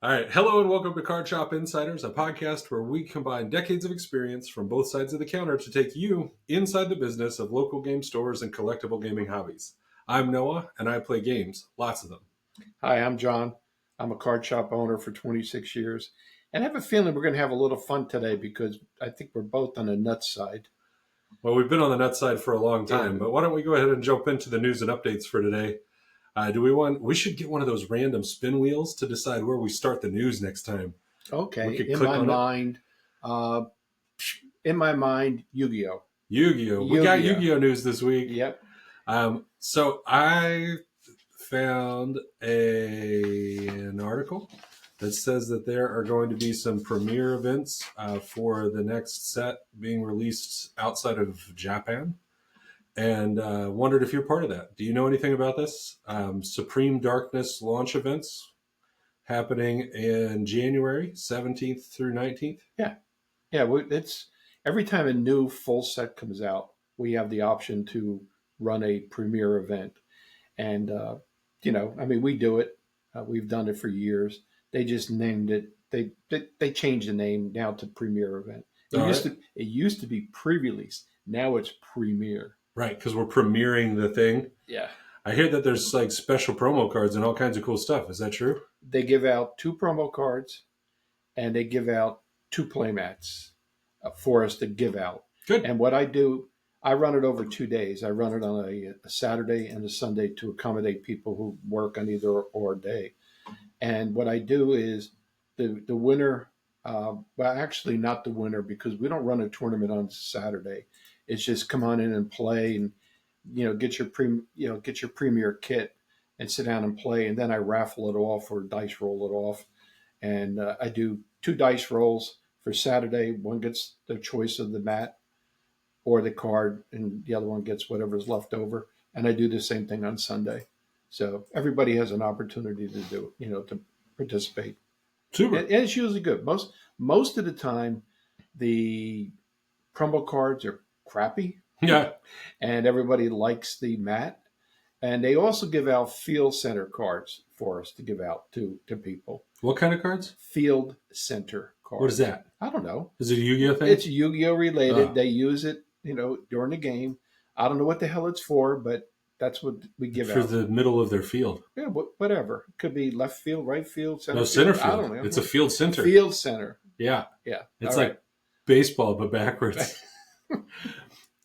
All right. Hello and welcome to Card Shop Insiders, a podcast where we combine decades of experience from both sides of the counter to take you inside the business of local game stores and collectible gaming hobbies. I'm Noah, and I play games, lots of them. Hi, I'm John. I'm a card shop owner for 26 years. And I have a feeling we're going to have a little fun today because I think we're both on the nuts side. Well, we've been on the nut side for a long time, Yeah. but why don't we go ahead and jump into the news and updates for today? We should get one of those random spin wheels to decide where we start the news next time. We Okay. could In click my on it. mind, Yu-Gi-Oh. Yu-Gi-Oh! We got Yu-Gi-Oh. Yu-Gi-Oh! News this week. Yep. So I found an article that says that there are going to be some premiere events for the next set being released outside of Japan, and wondered if you're part of that. Do you know anything about this? Supreme Darkness launch events happening in January 17th through 19th. Yeah. It's every time a new full set comes out, we have the option to run a premiere event. And, we do it. We've done it for years. They just named it. They changed the name now to Premiere Event. It used to be pre-release. Now it's Premiere. Right, because we're premiering the thing. Yeah. I hear that there's like special promo cards and all kinds of cool stuff. Is that true? They give out 2 promo cards, and they give out 2 playmats for us to give out. Good. And what I do, I run it over 2 days. I run it on a Saturday and a Sunday to accommodate people who work on either or day. And what I do is the winner, well, actually not the winner because we don't run a tournament on Saturday. It's just come on in and play and, get your premier kit and sit down and play. And then I raffle it off or dice roll it off. And I do 2 dice rolls for Saturday. One gets the choice of the mat or the card, and the other one gets whatever's left over. And I do the same thing on Sunday. So everybody has an opportunity to do, to participate. Super. And it's usually good. Most of the time, the promo cards are crappy. Yeah. And everybody likes the mat. And they also give out field center cards for us to give out to people. What kind of cards? Field center cards. What is that? I don't know. Is it a Yu-Gi-Oh thing? It's Yu-Gi-Oh related. Oh. They use it, during the game. I don't know what the hell it's for, but that's what we give for out. the middle of their field. Yeah, whatever. It could be left field, right field, center No, field. center field. I don't know. It's a field center. Field center. Yeah. Yeah. It's All like baseball, but backwards.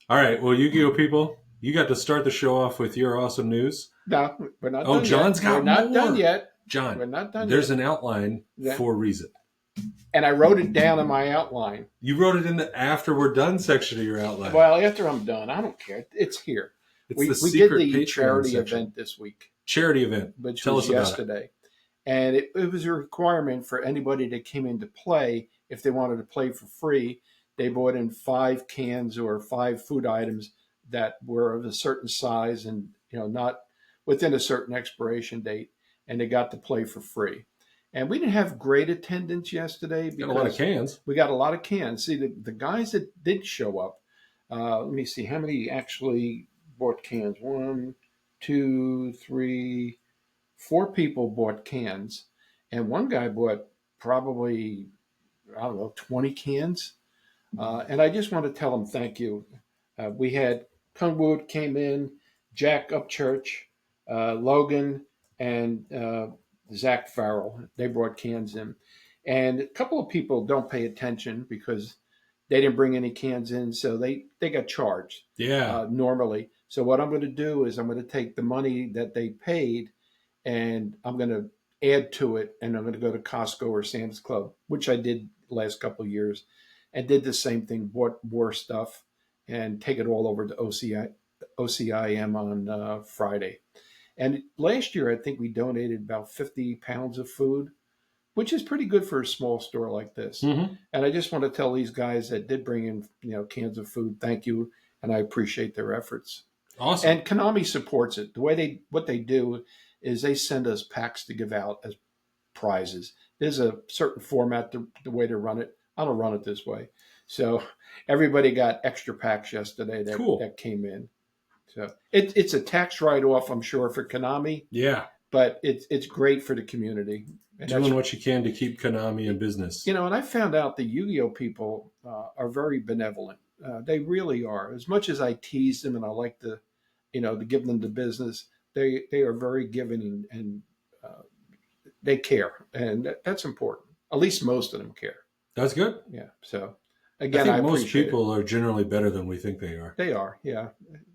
All right. Well, Yu-Gi-Oh people, you got to start the show off with your awesome news. No, we're not Oh, done John's yet. got We're not more. done yet. John, We're not done there's yet. an outline for a reason. And I wrote it down in my outline. You wrote it in the after we're done section of your outline. Well, after I'm done, I don't care. It's here. It's we the did secret the Patreon charity section. event this week, Charity event. which Tell was us about it. yesterday. And it was a requirement for anybody that came in to play, if they wanted to play for free, they bought in 5 cans or 5 food items that were of a certain size and, not within a certain expiration date, and they got to play for free. And we didn't have great attendance yesterday Got a lot of cans. we got a lot of cans. See, the guys that did show up, let me see, how many actually bought cans? 1, 2, 3, 4 people bought cans. And one guy bought probably, 20 cans. And I just want to tell him thank you. We had Kung Wood came in, Jack Upchurch, Logan, and Zach Farrell. They brought cans in. And a couple of people don't pay attention because they didn't bring any cans in, so they got charged normally. So what I'm going to do is I'm going to take the money that they paid and I'm going to add to it, and I'm going to go to Costco or Sam's Club, which I did the last couple of years, and did the same thing, bought more stuff, and take it all over to OCIM on Friday. And last year, I think we donated about 50 pounds of food, which is pretty good for a small store like this. Mm-hmm. And I just want to tell these guys that did bring in, cans of food, thank you, and I appreciate their efforts. Awesome. And Konami supports it. What they do is they send us packs to give out as prizes. There's a certain format, the way to run it. I don't run it this way. So everybody got extra packs yesterday that came in. So it's a tax write-off, I'm sure, for Konami. Yeah. But it's great for the community. And Doing what you can to keep Konami in business. and I found out the Yu-Gi-Oh people are very benevolent. They really are. As much as I tease them and I like to give them the business, they are very giving and uh, they care, and that's important. At least most of them care. That's good. Yeah. So I again, think I most appreciate people are generally better than we think they are. They are. Yeah.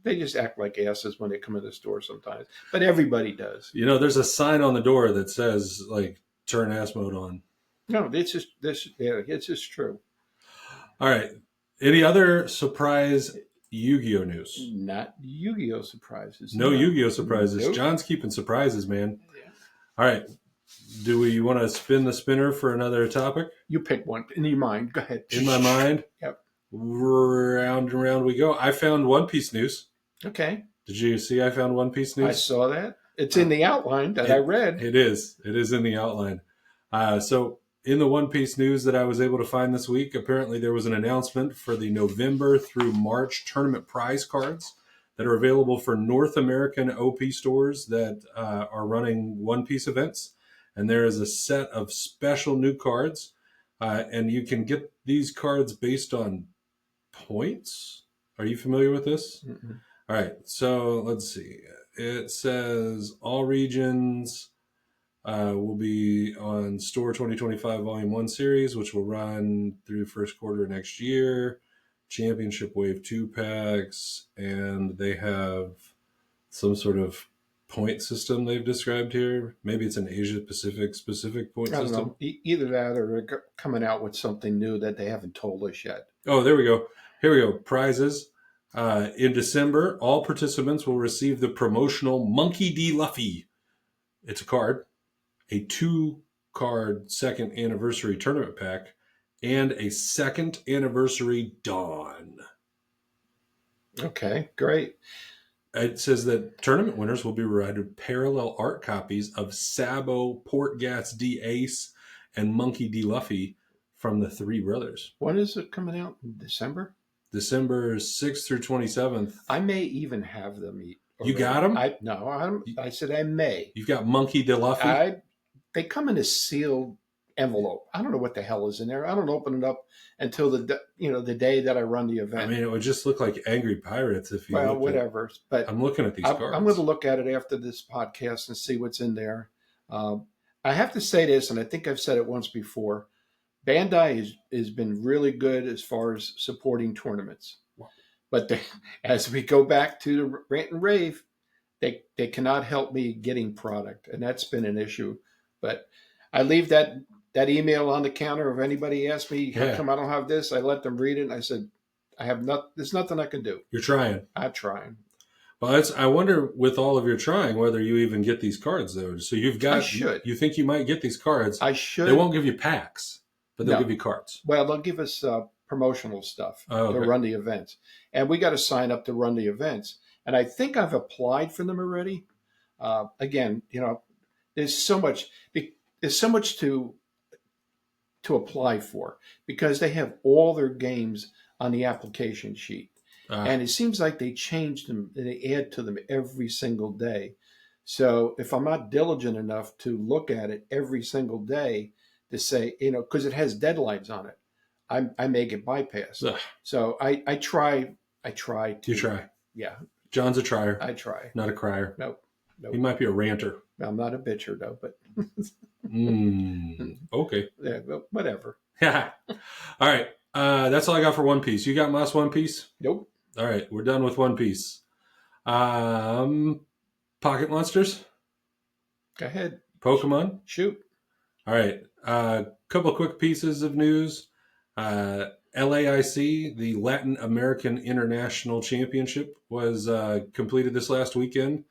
They just act like asses when they come in the store sometimes, but everybody does. There's a sign on the door that says like "Turn ass mode on." No, it's just this. Yeah, it's just true. All right. Any other surprise Yu-Gi-Oh news? Not Yu-Gi-Oh surprises. No Yu-Gi-Oh surprises. Nope. John's keeping surprises, man. Yeah. All right. Do we want to spin the spinner for another topic? You pick one in your mind. Go ahead. In my mind? Yep. Round and round we go. I found One Piece news. Okay. Did you see I found One Piece news? I saw that. It's in the outline that I read. It is. It is in the outline. So in the One Piece news that I was able to find this week, apparently there was an announcement for the November through March tournament prize cards that are available for North American OP stores that are running One Piece events. And there is a set of special new cards. And you can get these cards based on points. Are you familiar with this? Mm-mm. All right. So let's see. It says all regions will be on Store 2025 Volume 1 series, which will run through first quarter next year. Championship Wave 2 packs. And they have some sort of point system they've described here. Maybe it's an Asia Pacific specific point I don't system. know. Either that or they're coming out with something new that they haven't told us yet. Oh, there we go. Here we go. Prizes. In December, all participants will receive the promotional Monkey D. Luffy. It's a card, a 2-card second anniversary tournament pack, and a second anniversary Dawn. Okay, great. It says that tournament winners will be provided parallel art copies of Sabo, Portgas D. Ace, and Monkey D. Luffy from the Three Brothers. When is it coming out? In December? December 6th through 27th. I may even have them. You got them? I said I may. You've got Monkey D. Luffy? They come in a sealed envelope. I don't know what the hell is in there. I don't open it up until the day that I run the event. I mean, it would just look like Angry Pirates if you. Well, whatever. But I'm looking at these cards. I'm going to look at it after this podcast and see what's in there. I have to say this, and I think I've said it once before. Bandai has been really good as far as supporting tournaments. But as we go back to the rant and rave, they cannot help me getting product, and that's been an issue. But I leave that email on the counter. If anybody asks me how come I don't have this, I let them read it, and I said, there's nothing I can do. You're trying. I'm trying. Well, I wonder with all of your trying whether you even get these cards though. So you've got. I should. You think you might get these cards? I should. They won't give you packs, but they'll give you cards. Well, they'll give us promotional stuff to run the events, and we got to sign up to run the events. And I think I've applied for them already. Again, there's so much to apply for because they have all their games on the application sheet. And it seems like they change them, they add to them every single day. So if I'm not diligent enough to look at it every single day to say, because it has deadlines on it, I may get bypassed. Ugh. So I try to. You try. Yeah. John's a trier. I try. Not a crier. Nope. He might be a ranter. I'm not a bitcher though, but. Okay. Yeah, but whatever. All right. That's all I got for One Piece. You got Moss One Piece? Nope. All right. We're done with One Piece. Pocket Monsters? Go ahead. Pokemon? Shoot. All right. Couple quick pieces of news. LAIC, the Latin American International Championship, was completed this last weekend.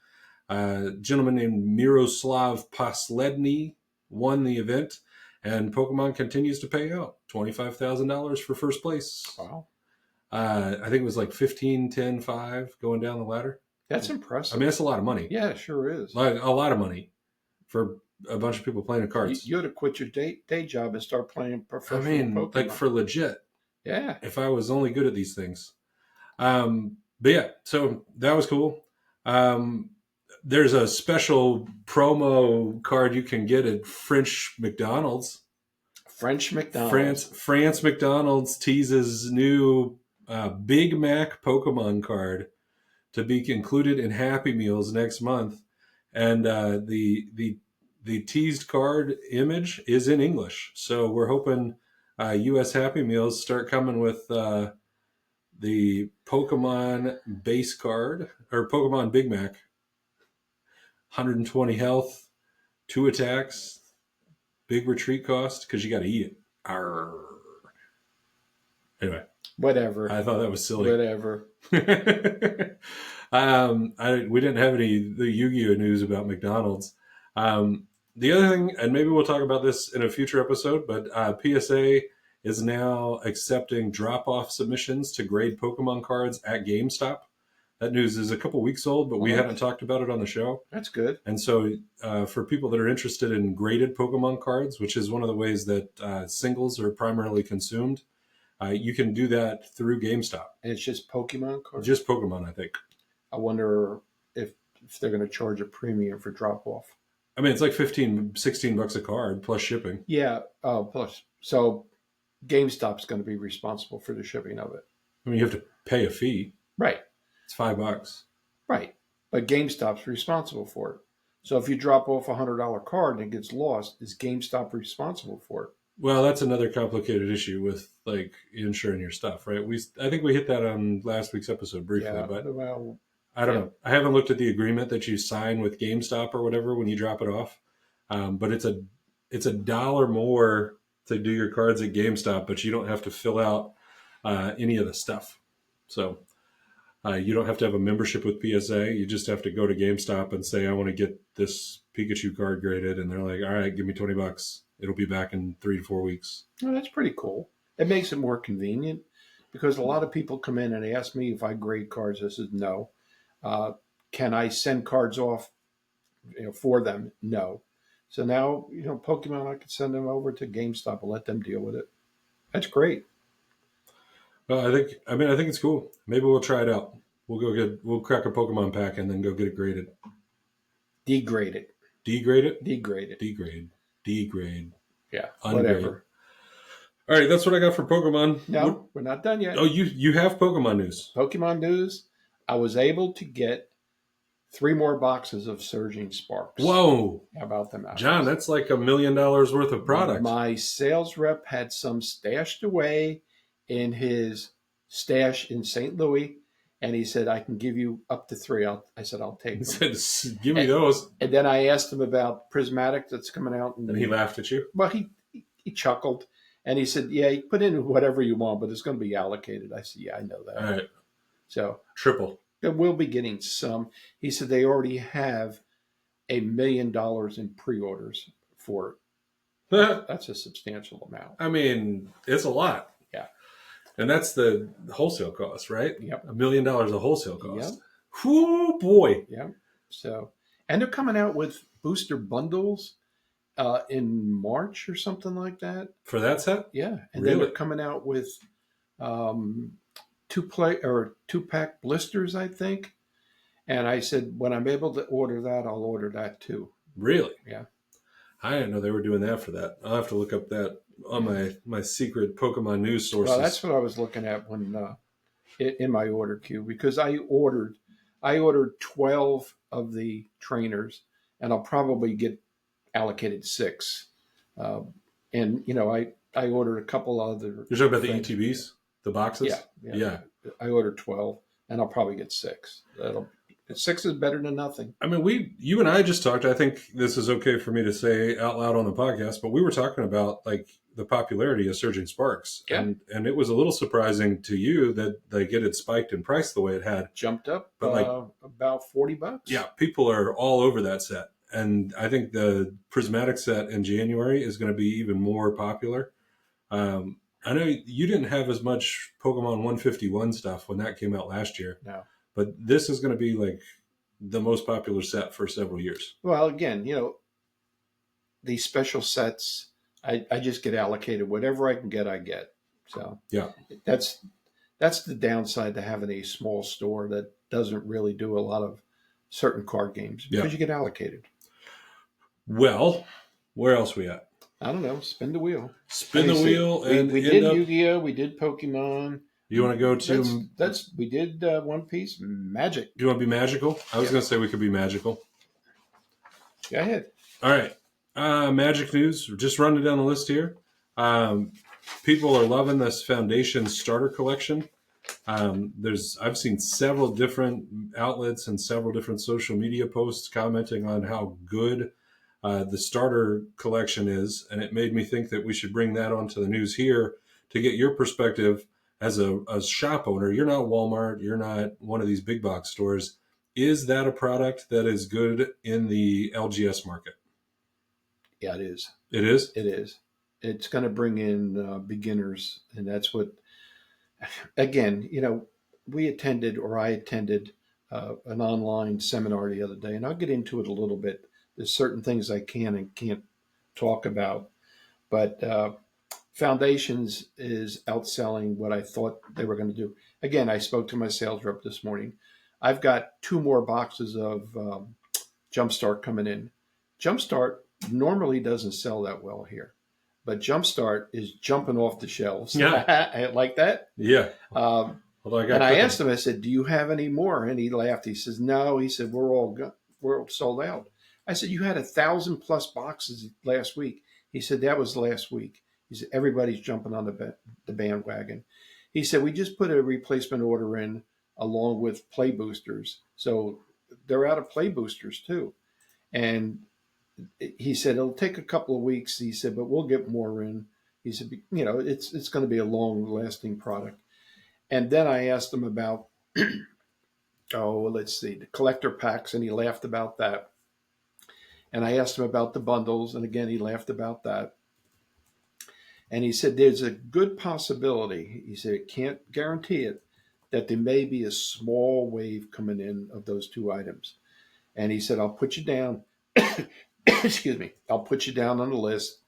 A gentleman named Miroslav Posledny won the event, and Pokemon continues to pay out $25,000 for first place. Wow. I think it was like 15, 10, 5 going down the ladder. That's impressive. I mean, that's a lot of money. Yeah, it sure is. Like a lot of money for a bunch of people playing cards. You ought to quit your day job and start playing professional Pokemon. Like for legit. Yeah. If I was only good at these things. But yeah, so that was cool. there's a special promo card you can get at French McDonald's. French McDonald's. France McDonald's teases new Big Mac Pokemon card to be included in Happy Meals next month, and the teased card image is in English. So we're hoping U.S. Happy Meals start coming with the Pokemon base card or Pokemon Big Mac, 120 health, 2 attacks, big retreat cost because you got to eat it. Arr. Anyway, Whatever. I thought that was silly. Whatever. We didn't have any the Yu-Gi-Oh news about McDonald's. The other thing, and maybe we'll talk about this in a future episode, but PSA is now accepting drop-off submissions to grade Pokemon cards at GameStop. That news is a couple weeks old, but we hadn't talked about it on the show. That's good. And so for people that are interested in graded Pokemon cards, which is one of the ways that singles are primarily consumed, you can do that through GameStop. And it's just Pokemon cards? Just Pokemon, I think. I wonder if they're going to charge a premium for drop-off. I mean, it's like $16 a card plus shipping. Yeah, plus. So GameStop's going to be responsible for the shipping of it. I mean, you have to pay a fee. Right. It's $5. Right. But GameStop's responsible for it. So if you drop off a $100 card and it gets lost, is GameStop responsible for it? Well, that's another complicated issue with like insuring your stuff, right? I think we hit that on last week's episode briefly, but well, I don't know. I haven't looked at the agreement that you sign with GameStop or whatever when you drop it off. But it's a dollar more to do your cards at GameStop, but you don't have to fill out any of the stuff. So you don't have to have a membership with PSA. You just have to go to GameStop and say, I want to get this Pikachu card graded. And they're like, all right, give me $20. It'll be back in 3 to 4 weeks. Well, that's pretty cool. It makes it more convenient because a lot of people come in and ask me if I grade cards. I said, no. Can I send cards off for them? No. So now, Pokemon, I could send them over to GameStop and let them deal with it. That's great. Well, I think it's cool. Maybe we'll try it out. We'll crack a Pokemon pack and then go get it graded. Degrade it. Degrade it? Degrade it. Degrade. Yeah, Ungrade. whatever. All right, that's what I got for Pokemon. No, we're not done yet. Oh, you have Pokemon news. Pokemon news. I was able to get 3 more boxes of Surging Sparks. Whoa. How about them? John, that's like $1 million worth of product. My sales rep had some stashed away in his stash in St. Louis, and he said, I can give you up to 3. I said, I'll take them. He said, give me those. And then I asked him about Prismatic that's coming out. And he laughed at you? Well, he chuckled, and he said, yeah, you put in whatever you want, but it's going to be allocated. I said, yeah, I know that. All right. So triple. We'll be getting some. He said they already have $1 million in pre-orders for it. That's a substantial amount. I mean, it's a lot. Yeah. And that's the wholesale cost, right? Yep. $1 million of wholesale cost. Yep. Whoo, boy. Yeah. So, and they're coming out with booster bundles in March or something like that. For that set? Yeah. And Really? then they're coming out with 2-pack blisters, I think. And I said, when I'm able to order that, I'll order that too. Really? Yeah. I didn't know they were doing that for that. I'll have to look up that on my secret Pokemon news sources. Well, that's what I was looking at when in my order queue, because I ordered 12 of the trainers, and I'll probably get allocated 6. And I ordered a couple other. You're talking about the ETBs, the boxes? Yeah. I ordered 12, and I'll probably get 6. 6 is better than nothing. I mean, you and I just talked. I think this is okay for me to say out loud on the podcast, but we were talking about like the popularity of Surging Sparks, Yeah. and it was a little surprising to you that it had spiked in price the way it had. Jumped up, But about $40. Yeah, people are all over that set, and I think the Prismatic set in January is going to be even more popular. I know you didn't have as much Pokemon 151 stuff when that came out last year. No. But this is going to be like the most popular set for several years. Well, again, these special sets, I just get allocated. Whatever I can get, I get. So yeah, that's the downside to having a small store that doesn't really do a lot of certain card games because you get allocated. Well, where else we at? I don't know. Spin the wheel. Spin the wheel and we end did up. Yu-Gi-Oh. We did Pokemon. You want to go to? We did One Piece, Magic. Do you want to be magical? I was going to say we could be magical. Go ahead. All right. Magic news. Just running down the list here. People are loving this Foundation starter collection. I've seen several different outlets and several different social media posts commenting on how good the starter collection is, and it made me think that we should bring that onto the news here to get your perspective as a shop owner. You're not Walmart. You're not one of these big box stores. Is that a product that is good in the LGS market? Yeah, it is. It is? It is. It's going to bring in beginners, and that's what, again, I attended an online seminar the other day, and I'll get into it a little bit. There's certain things I can and can't talk about, but Foundations is outselling what I thought they were going to do. Again, I spoke to my sales rep this morning. I've got 2 more boxes of Jumpstart coming in. Jumpstart normally doesn't sell that well here, but Jumpstart is jumping off the shelves. Yeah. Like that? Yeah. And I asked him, I said, do you have any more? And he laughed. He says, no. He said, we're all sold out. I said, you had 1,000+ boxes last week. He said, that was last week. He said, everybody's jumping on the bandwagon. He said, we just put a replacement order in along with play boosters. So they're out of play boosters too. And he said, it'll take a couple of weeks. He said, but we'll get more in. He said, it's going to be a long lasting product. And then I asked him about, the collector packs, and he laughed about that. And I asked him about the bundles, and again, he laughed about that. And he said, there's a good possibility, he said, can't guarantee it, that there may be a small wave coming in of those 2 items. And he said, I'll put you down. Excuse me. I'll put you down on the list.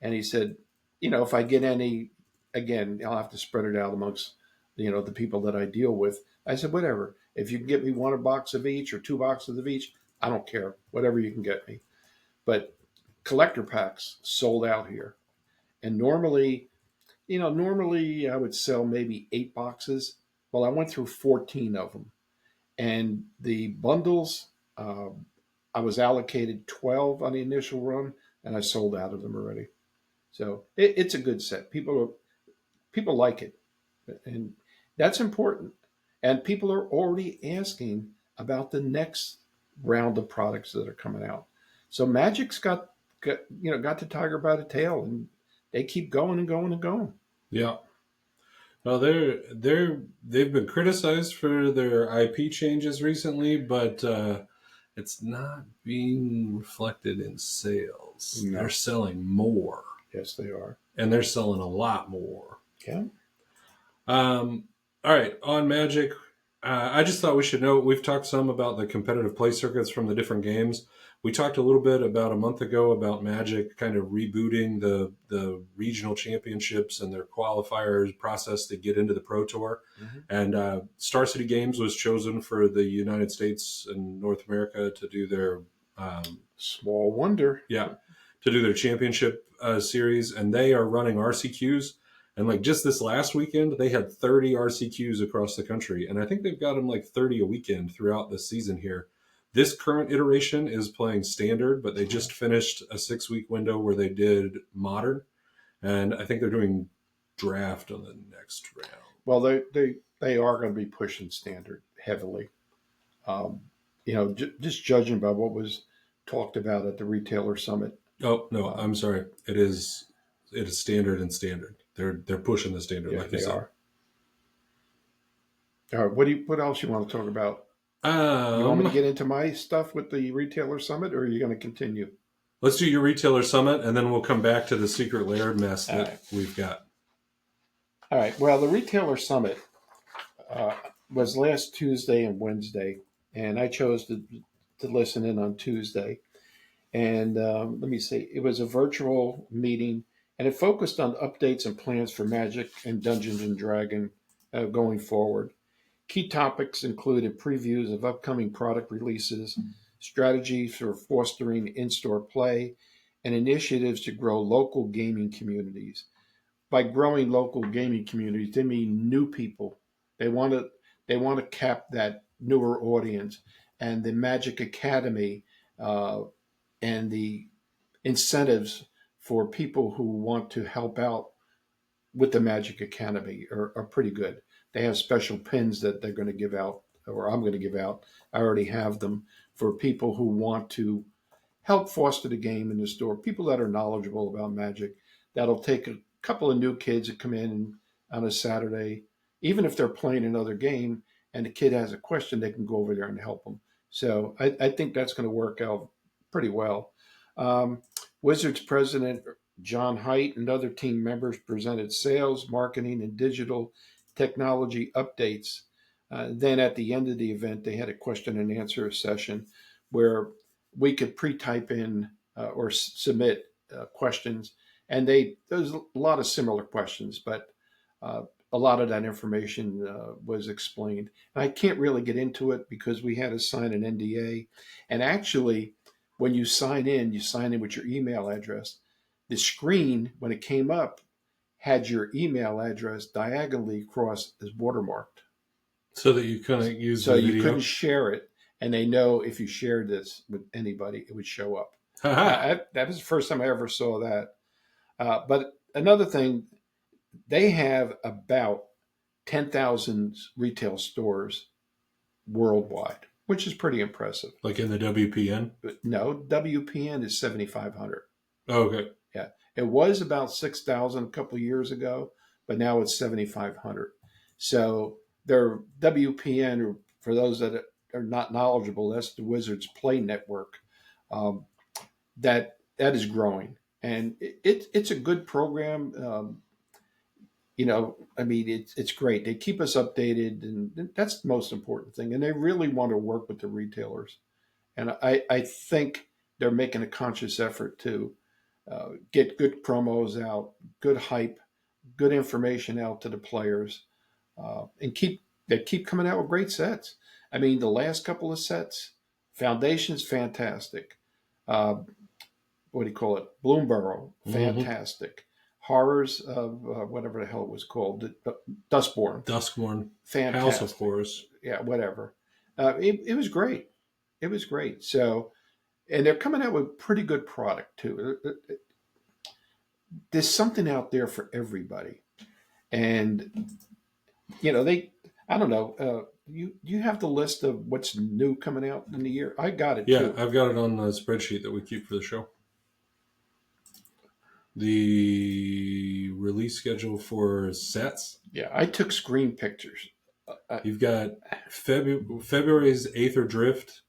And he said, if I get any, again, I'll have to spread it out amongst, the people that I deal with. I said, whatever. If you can get me 1 box of each or 2 boxes of each, I don't care. Whatever you can get me. But collector packs sold out here. And normally I would sell maybe 8 boxes. Well, I went through 14 of them. And the bundles, I was allocated 12 on the initial run, and I sold out of them already. So it's a good set. People like it. And that's important. And people are already asking about the next round of products that are coming out. So Magic's got the tiger by the tail, and they keep going and going and going. Yeah. Well, they've been criticized for their IP changes recently, but it's not being reflected in sales. No. They're selling more. Yes, they are. And they're selling a lot more. Yeah. All right, on Magic, I just thought we should note, we've talked some about the competitive play circuits from the different games. We talked a little bit about a month ago about Magic kind of rebooting the regional championships and their qualifiers process to get into the Pro Tour. Mm-hmm. And Star City Games was chosen for the United States and North America to do their... small wonder. Yeah, to do their championship series. And they are running RCQs. And just this last weekend, they had 30 RCQs across the country. And I think they've got them 30 a weekend throughout the season here. This current iteration is playing standard, but they just finished a 6-week window where they did modern. And I think they're doing draft on the next round. Well, they are going to be pushing standard heavily. Just judging by what was talked about at the retailer summit. Oh, no, I'm sorry. It is standard and standard. They're pushing the standard, like you said. Are. All right, what else you want to talk about? You want me to get into my stuff with the retailer summit, or are you going to continue? Let's do your retailer summit, and then we'll come back to the secret lair mess that we've got. All right. Well, the retailer summit was last Tuesday and Wednesday, and I chose to listen in on Tuesday. And let me see, it was a virtual meeting, and it focused on updates and plans for Magic and Dungeons and Dragons going forward. Key topics included previews of upcoming product releases, strategies for fostering in-store play, and initiatives to grow local gaming communities. By growing local gaming communities, they mean new people. They want to they want to cap that newer audience, and the Magic Academy uh, and the incentives for people who want to help out with the Magic Academy are pretty good. They have special pins that they're going to give out, or I'm going to give out. I already have them for people who want to help foster the game in the store. People that are knowledgeable about Magic, that'll take a couple of new kids that come in on a Saturday, even if they're playing another game and the kid has a question, they can go over there and help them. So I think that's going to work out pretty well. Um, Wizards president John Haidt and other team members presented sales, marketing, and digital technology updates. Then at the end of the event, they had a question and answer session where we could pre-type in or submit questions, and there's a lot of similar questions, but uh, a lot of that information was explained. And I can't really get into it because we had to sign an NDA, and actually, when you sign in with your email address. The screen, when it came up, had your email address diagonally across as watermarked. So that you couldn't use So the you couldn't video. share it, and they know if you shared this with anybody, it would show up. Haha. That was the first time I ever saw that. But another thing, they have about 10,000 retail stores worldwide, which is pretty impressive. Like in the WPN. But no, WPN is 7,500. Oh, okay. Yeah, it was about 6,000 a couple of years ago, but now it's 7,500. So their WPN, for those that are not knowledgeable, that's the Wizards Play Network. Um, that is growing, and it's a good program. I mean, it's great. They keep us updated, and that's the most important thing. And they really want to work with the retailers, and I think they're making a conscious effort to get good promos out, good hype, good information out to the players, and keep coming out with great sets. I mean, the last couple of sets, Foundation's fantastic. Uh, what do you call it? Bloomborough, Mm-hmm. fantastic. Horrors of whatever the hell it was called, Dustborn, Duskborn. House of fantastic. Horrors. Yeah, whatever. It was great. It was great. So, and they're coming out with pretty good product too. There's something out there for everybody, and they. I don't know. You have the list of what's new coming out in the year. I got it Yeah, too. I've got it on the spreadsheet that we keep for the show. The release schedule for sets. Yeah, I took screen pictures. You've got February's Aether Drift.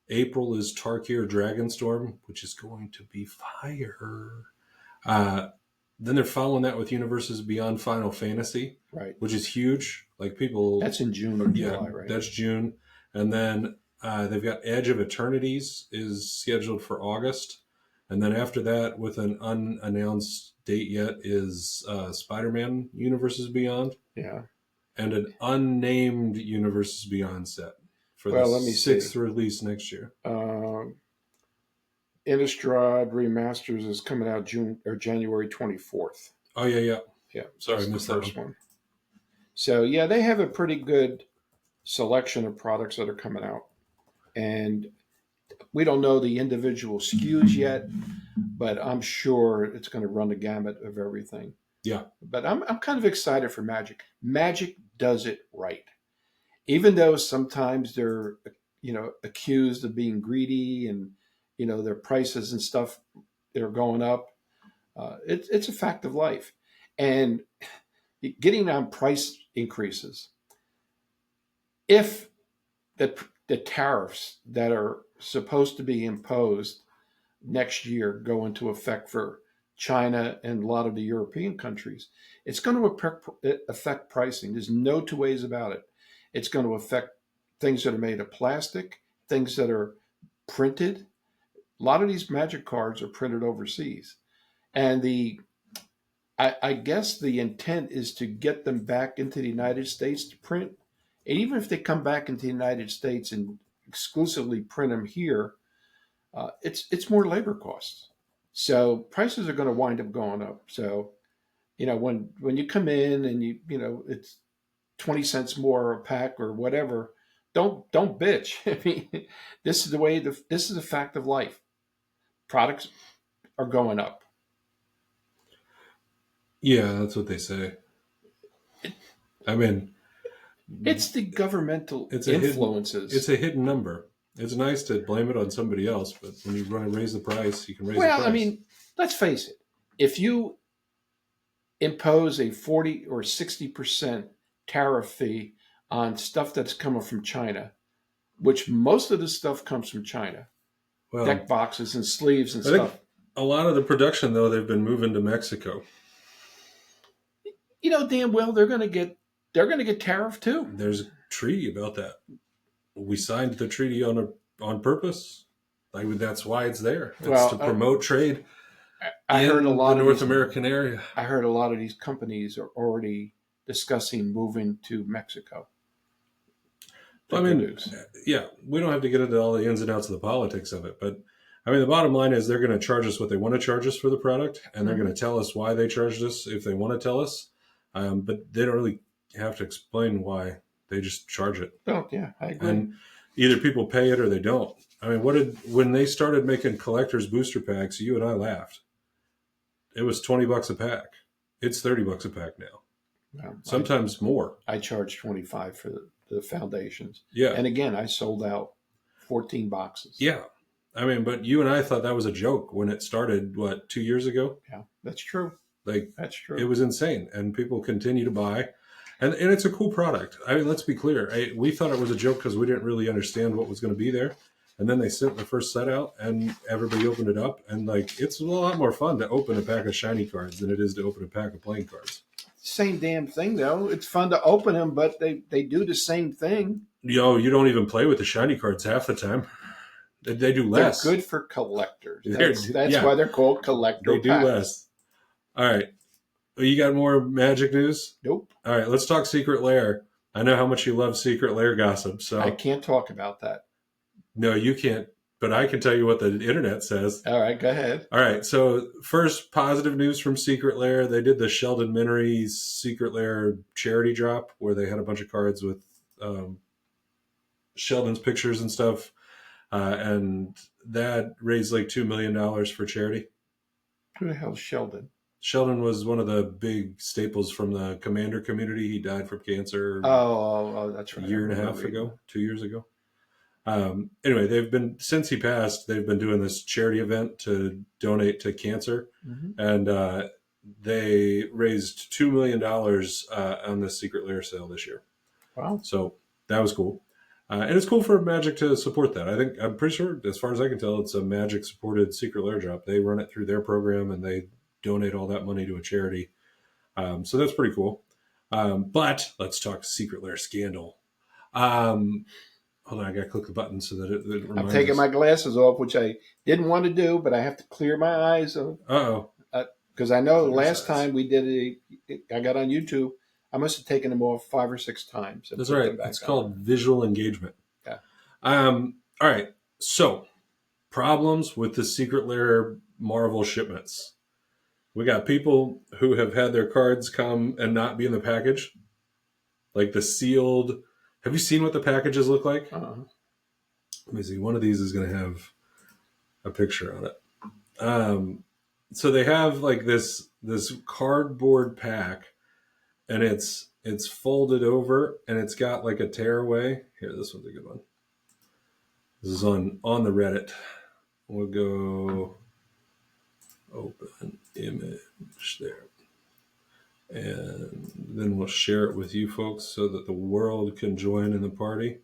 April is Tarkir Dragonstorm, which is going to be fire. Uh, then they're following that with Universes Beyond Final Fantasy, Right. which is huge. Like people, That's in June or yeah, July, right? that's June. And then they've got Edge of Eternities is scheduled for August. And then after that, with an unannounced date yet, is Spider-Man Universes Beyond Yeah. and an unnamed Universes Beyond set for the Well, let me see. sixth release next year. Um, Innistrad Remasters is coming out June or January 24th. Oh yeah, yeah. Yeah, Sorry, that's I the missed that first one. one. So yeah, they have a pretty good selection of products that are coming out, and we don't know the individual SKUs yet, but I'm sure it's going to run the gamut of everything. Yeah. But I'm kind of excited for Magic. Magic does it right, even though sometimes they're accused of being greedy and their prices and stuff they're going up. It's a fact of life, and getting on price increases if the tariffs that are supposed to be imposed next year go into effect for China and a lot of the European countries, it's going to affect pricing. There's no two ways about it. It's going to affect things that are made of plastic, things that are printed. A lot of these Magic cards are printed overseas, and I guess the intent is to get them back into the United States to print And even if they come back into the United States and exclusively print them here, it's more labor costs. So prices are going to wind up going up. So when you come in and it's 20 cents more a pack or whatever, don't bitch. I mean, this is the way. This is a fact of life. Products are going up. Yeah, that's what they say. I mean, It's the governmental it's influences. It's a hidden number. It's nice to blame it on somebody else, but when you want to raise the price, you can raise the price. Well, I mean, let's face it. If you impose a 40 or 60% tariff fee on stuff that's coming from China, which most of the stuff comes from China, well, deck boxes and sleeves and I stuff. think a lot of the production, though, they've been moving to Mexico. You know damn well they're going to get tariff too. There's a treaty about that. We signed the treaty on purpose. Like that's why it's there. It's to promote trade. I heard a lot in the North American area. I heard a lot of these companies are already discussing moving to Mexico. I mean, yeah, we don't have to get into all the ins and outs of the politics of it, but I mean, the bottom line is they're going to charge us what they want to charge us for the product, and they're going to tell us why they charged us if they want to tell us. But they don't really have to explain why. They just charge it. Oh, yeah, I agree. And either people pay it or they don't. I mean, when they started making collector's booster packs, you and I laughed. It was $20 a pack. It's $30 a pack now. Well, sometimes more. I charge $25 for the foundations. Yeah. And again, I sold out 14 boxes. Yeah. I mean, but you and I thought that was a joke when it started, 2 years ago? Yeah, that's true. That's true. It was insane. And people continue to buy. And it's a cool product. I mean, let's be clear. We thought it was a joke because we didn't really understand what was going to be there. And then they sent the first set out and everybody opened it up. And it's a lot more fun to open a pack of shiny cards than it is to open a pack of playing cards. Same damn thing, though. It's fun to open them, but they do the same thing. You don't even play with the shiny cards half the time. They do less. They're good for collectors. That's why they're called collector They do packs. less. All right. You got more magic news? Nope. All right, let's talk Secret Lair. I know how much you love Secret Lair gossip. So I can't talk about that. No, you can't. But I can tell you what the internet says. All right, go ahead. All right, so first positive news from Secret Lair. They did the Sheldon Minery Secret Lair charity drop where they had a bunch of cards with Sheldon's pictures and stuff. And that raised like $2 million for charity. Who the hell is Sheldon? Sheldon was one of the big staples from the Commander community. He died from cancer. Oh, that's right. A year and a half ago, 2 years ago. Anyway, since he passed, they've been doing this charity event to donate to cancer. Mm-hmm. And they raised $2 million on the Secret Lair sale this year. Wow. So that was cool. And it's cool for Magic to support that. I'm pretty sure, as far as I can tell, it's a Magic supported Secret Lair drop. They run it through their program and they donate all that money to a charity. So that's pretty cool. But let's talk Secret Lair scandal. Hold on, I got to click the button so that it reminds I'm taking my glasses off, which I didn't want to do, but I have to clear my eyes. Uh-oh. Because I know last time we did I got on YouTube, I must have taken them off 5 or 6 times. That's right. It's called visual engagement. Yeah. All right. So, problems with the Secret Lair Marvel shipments. We got people who have had their cards come and not be in the package. Like the sealed. Have you seen what the packages look like? Uh-huh. Let me see. One of these is going to have a picture on it. So they have like this cardboard pack, and it's folded over, and it's got like a tearaway. Here, this one's a good one. This is on the Reddit. We'll go open image there. And then we'll share it with you folks so that the world can join in the party.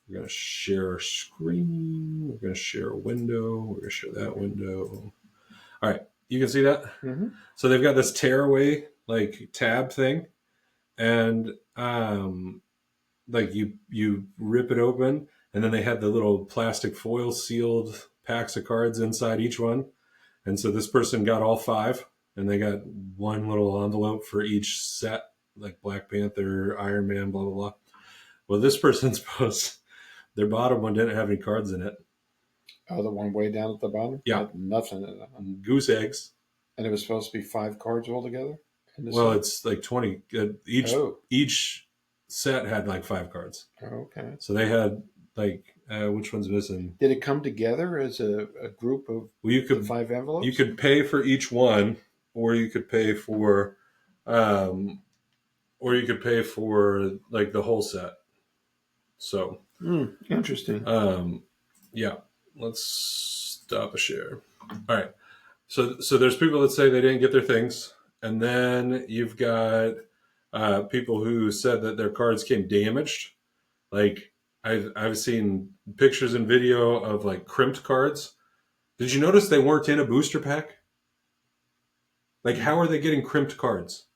We're going to share our screen. We're going to share a window. We're going to share that window. All right. You can see that? Mm-hmm. So they've got this tearaway like tab thing. And like you rip it open. And then they had the little plastic foil sealed packs of cards inside each one. And so this person got all 5. And they got one little envelope for each set, like Black Panther, Iron Man, blah, blah, blah. Well, this person's post, their bottom one didn't have any cards in it. Oh, the one way down at the bottom? Yeah. Had nothing in it. Goose eggs. And it was supposed to be 5 cards altogether? Well, it's like 20. Each set had like 5 cards. Okay. So they had like, which one's missing? Did it come together as a group of the 5 envelopes? You could pay for each one, or you could pay for, like the whole set. So, interesting. Yeah. Let's stop a share. All right. So there's people that say they didn't get their things, and then you've got people who said that their cards came damaged. Like I've seen pictures and video of like crimped cards. Did you notice they weren't in a booster pack? Like, how are they getting crimped cards?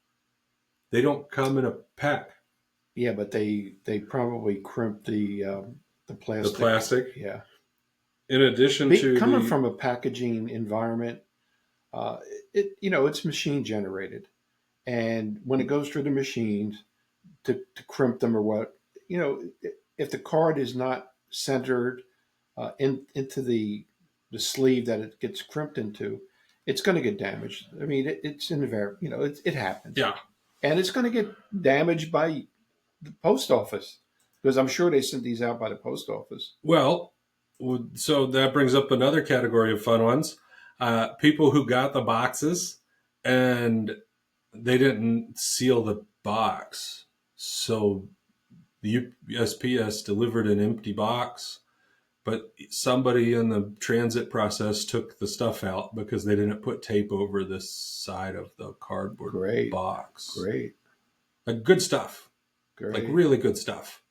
They don't come in a pack. Yeah, but they probably crimped the plastic. The plastic. Yeah. In addition to coming from a packaging environment, it's machine generated, and when it goes through the machines to crimp them or what, if the card is not centered into the sleeve that it gets crimped into, it's going to get damaged. I mean, it's invariable. It happens. Yeah, and it's going to get damaged by the post office, because I'm sure they sent these out by the post office. Well, so that brings up another category of fun ones. People who got the boxes and they didn't seal the box. So the USPS delivered an empty box, but somebody in the transit process took the stuff out because they didn't put tape over the side of the cardboard box. Great. Like, good stuff. Great. Like, really good stuff.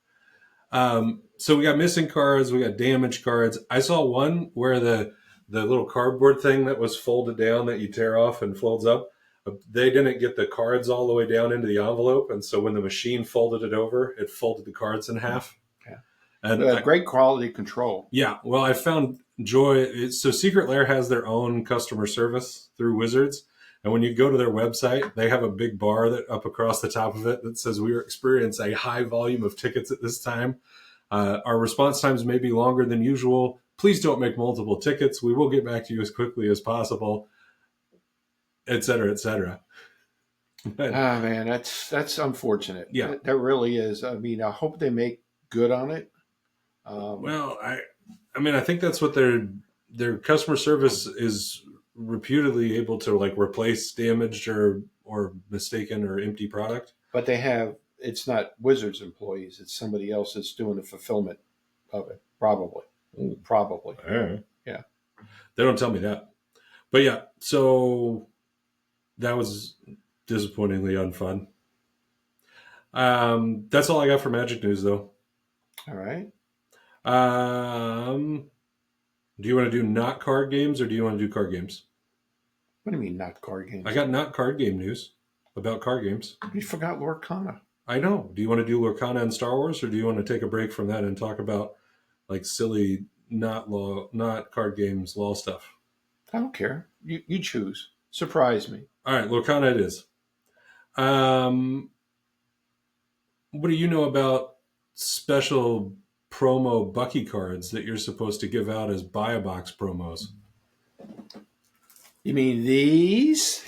So we got missing cards, we got damaged cards. I saw one where the little cardboard thing that was folded down that you tear off and folds up, they didn't get the cards all the way down into the envelope, and so when the machine folded it over, it folded the cards in half. Yeah. And great quality control. Yeah. Well, I found joy. So Secret Lair has their own customer service through Wizards. And when you go to their website, they have a big bar that up across the top of it that says, "We experience a high volume of tickets at this time. Our response times may be longer than usual. Please don't make multiple tickets. We will get back to you as quickly as possible," et cetera, et cetera. Man, that's unfortunate. Yeah, that really is. I mean, I hope they make good on it. Well, I mean, I think that's what their customer service is reputedly able to, like, replace damaged or mistaken or empty product. But it's not Wizards employees, it's somebody else that's doing the fulfillment of it. Probably. Yeah. They don't tell me that. But yeah, so that was disappointingly unfun. That's all I got for Magic news, though. All right. Do you want to do not card games, or do you want to do card games? What do you mean, not card games? I got not card game news about card games. You forgot Lorcana. I know. Do you want to do Lorcana and Star Wars, or do you want to take a break from that and talk about like silly not card games law stuff? I don't care. You choose. Surprise me. All right, Lorcana it is. What do you know about special promo Bucky cards that you're supposed to give out as buy a box promos? You mean these?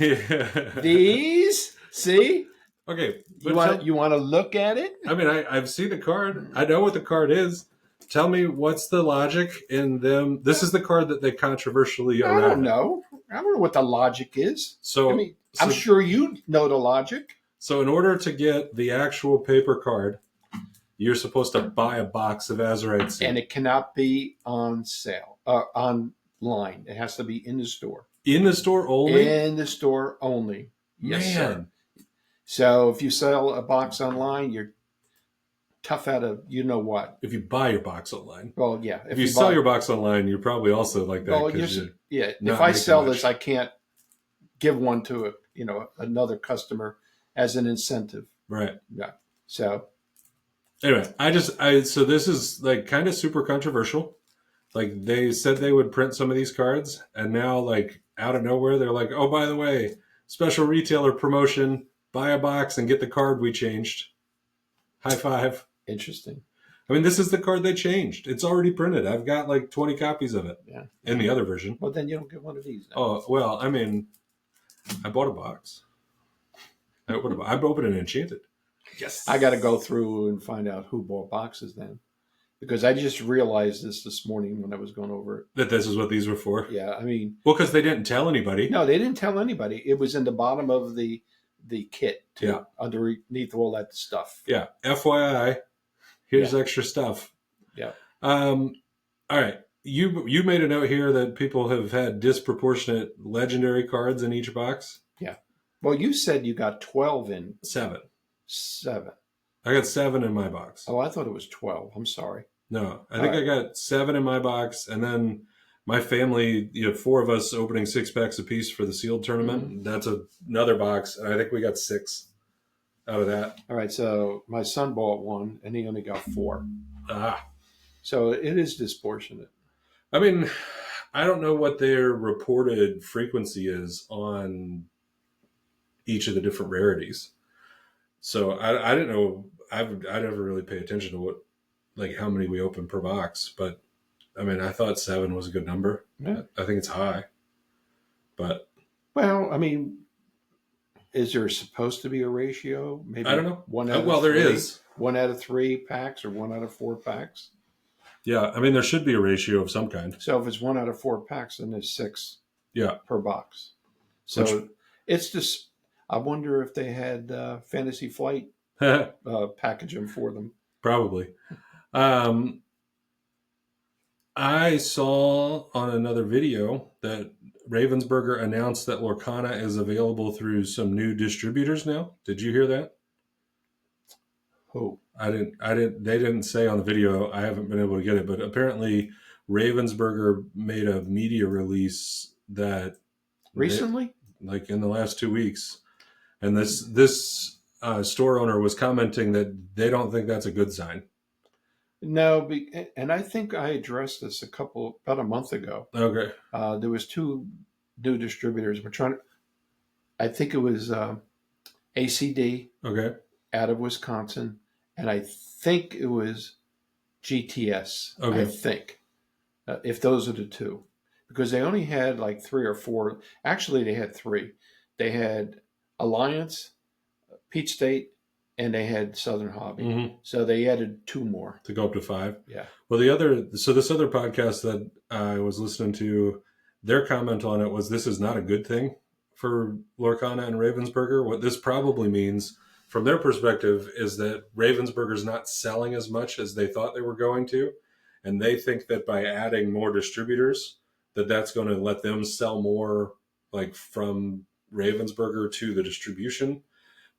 These? See? Okay. You want to look at it? I mean, I've seen the card. I know what the card is. Tell me, what's the logic in them? This is the card that they controversially I don't know. I don't know what the logic is. So, I mean, I'm sure you know the logic. So in order to get the actual paper card, you're supposed to buy a box of Azurite Sea. And it cannot be on sale, online. It has to be in the store. In the store only? In the store only. Yes, Man. sir. So if you sell a box online, you're tough out of what. If you buy your box online. Well, yeah. If you sell your box online, you're probably also like that. Well, yeah. If I sell this, I can't give one to another customer as an incentive. Right. Yeah. So anyway, so this is like kind of super controversial. Like, they said they would print some of these cards, and now, like, out of nowhere, they're like, "Oh, by the way, special retailer promotion, buy a box and get the card we changed." High five. Interesting. I mean, this is the card they changed. It's already printed. I've got like 20 copies of it. Yeah. In the other version. Well, then you don't get one of these now. Oh, well, I mean, I bought a box. I'm opening Enchanted. Yes. I got to go through and find out who bought boxes then. Because I just realized this morning when I was going over it. That this is what these were for? Yeah, I mean... Well, because they didn't tell anybody. No, they didn't tell anybody. It was in the bottom of the kit, too, Yeah. underneath all that stuff. Yeah, FYI, here's extra stuff. Yeah. All right. You made a note here that people have had disproportionate legendary cards in each box. Yeah. Well, you said you got 12 in. 7. 7. I got 7 in my box. Oh, I thought it was 12. I'm sorry. No, I think I got 7 in my box, and then my family, 4 of us opening 6 packs apiece for the sealed tournament. Mm-hmm. That's another box, and I think we got 6 out of that. All right, so my son bought 1, and he only got 4. Ah. So it is disproportionate. I mean, I don't know what their reported frequency is on each of the different rarities. So I didn't know. I never really pay attention to how many we open per box. But I mean, I thought 7 was a good number. Yeah. I think it's high. But well, I mean, is there supposed to be a ratio? Maybe I don't know. 1 out of well, 3, there is 1 out of 3 packs or 1 out of 4 packs. Yeah, I mean, there should be a ratio of some kind. So if it's 1 out of 4 packs, then there's 6 per box. So it's just, I wonder if they had Fantasy Flight packaging for them. Probably. I saw on another video that Ravensburger announced that Lorcana is available through some new distributors now. Did you hear that? Who? I didn't. They didn't say on the video. I haven't been able to get it, but apparently Ravensburger made a media release that recently, like in the last 2 weeks, and this store owner was commenting that they don't think that's a good sign. No, and I think I addressed this about a month ago. Okay. There was 2 new distributors. I think it was ACD. Okay. Out of Wisconsin, and I think it was GTS. Okay. I think if those are the 2, because they only had like 3 or 4. Actually, they had 3. They had Alliance, Peach State, and they had Southern Hobby. Mm-hmm. So they added 2 more to go up to 5. Yeah. Well, this other podcast that I was listening to, their comment on it was this is not a good thing for Lorcana and Ravensburger. What this probably means, from their perspective, is that Ravensburger's not selling as much as they thought they were going to, and they think that by adding more distributors, that's going to let them sell more, like from Ravensburger to the distribution.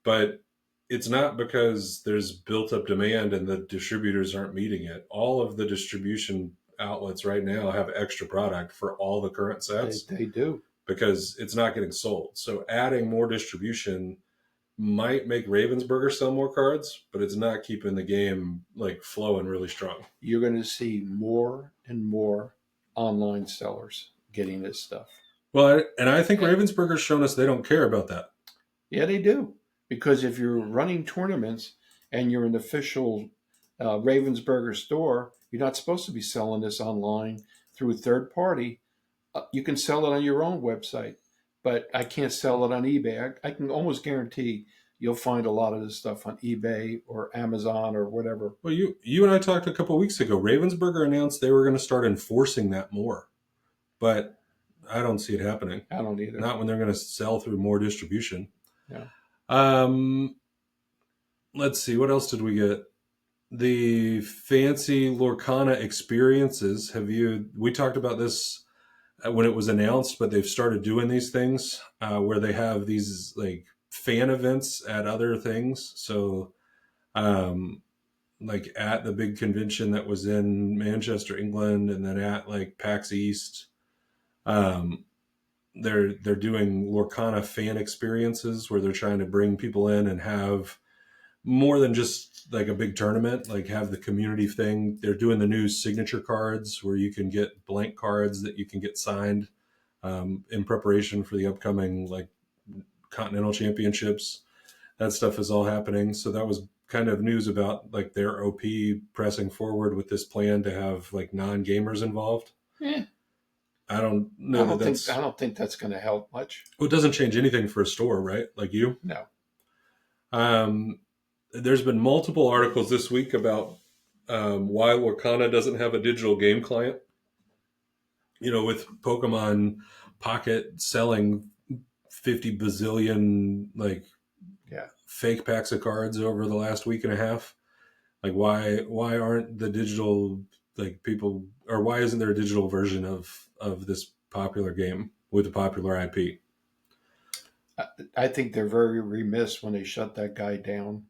But it's not because there's built up demand and the distributors aren't meeting it. All of the distribution outlets right now have extra product for all the current sets. They do. Because it's not getting sold. So adding more distribution might make Ravensburger sell more cards, but it's not keeping the game like flowing really strong. You're going to see more and more online sellers getting this stuff. Well, and I think Ravensburger's shown us they don't care about that. Yeah, they do. Because if you're running tournaments and you're an official Ravensburger store, you're not supposed to be selling this online through a third party. You can sell it on your own website, but I can't sell it on eBay. I can almost guarantee you'll find a lot of this stuff on eBay or Amazon or whatever. Well, you and I talked a couple of weeks ago. Ravensburger announced they were going to start enforcing that more, but I don't see it happening. I don't either. Not when they're going to sell through more distribution. Yeah. Let's see. What else did we get? The fancy Lorcana experiences. We talked about this when it was announced, but they've started doing these things where they have these like fan events at other things. So, like at the big convention that was in Manchester, England, and then at like PAX East, they're doing Lorcana fan experiences where they're trying to bring people in and have more than just like a big tournament, like have the community thing. They're doing the new signature cards where you can get blank cards that you can get signed in preparation for the upcoming like continental championships. That stuff is all happening. So that was kind of news about like their OP pressing forward with this plan to have like non-gamers involved. Eh, I don't know I don't think that's going to help much. well, it doesn't change anything for a store, right? Like you. No. Um, there's been multiple articles this week about why Lorcana doesn't have a digital game client. You know, with Pokemon Pocket selling 50 bazillion like Yeah. fake packs of cards over the last week and a half. Like why aren't the digital like people or why isn't there a digital version of this popular game with a popular IP? I think they're very remiss when they shut that guy down.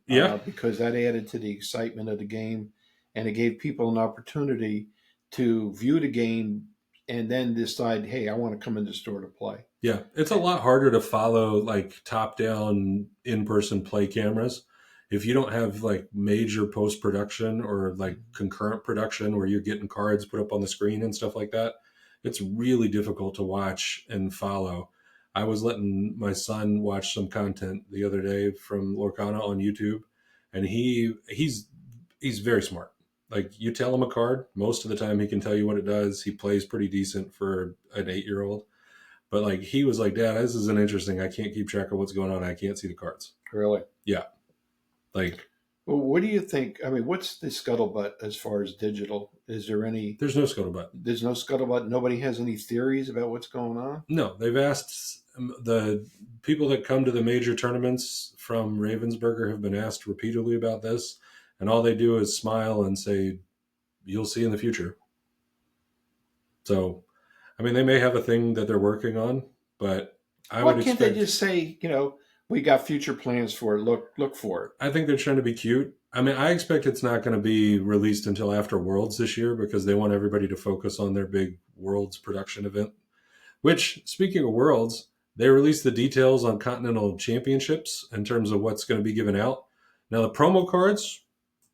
Yeah. Because that added to the excitement of the game, and it gave people an opportunity to view the game and then decide, hey, I want to come in the store to play. Yeah. It's a lot harder to follow like top down in person play cameras if you don't have like major post production or like concurrent production where you're getting cards put up on the screen and stuff like that. It's really difficult to watch and follow. I was letting my son watch some content the other day from Lorcana on YouTube, and he's very smart. Like you tell him a card, most of the time he can tell you what it does. He plays pretty decent for an 8-year-old. But like he was like, Dad, this isn't interesting. I can't keep track of what's going on. I can't see the cards. Really? Yeah. Like, well, what do you think? I mean, what's the scuttlebutt as far as digital? Is there any? there's no scuttlebutt. There's no scuttlebutt. Nobody has any theories about what's going on. No, they've asked the people that come to the major tournaments from Ravensburger have been asked repeatedly about this, and all they do is smile and say, "You'll see in the future." So, I mean, they may have a thing that they're working on, but Why can't they just say, we got future plans for it. Look for it. I think they're trying to be cute. I mean, I expect it's not going to be released until after Worlds this year because they want everybody to focus on their big Worlds production event. Which, speaking of Worlds, they released the details on Continental Championships in terms of what's going to be given out. Now, the promo cards,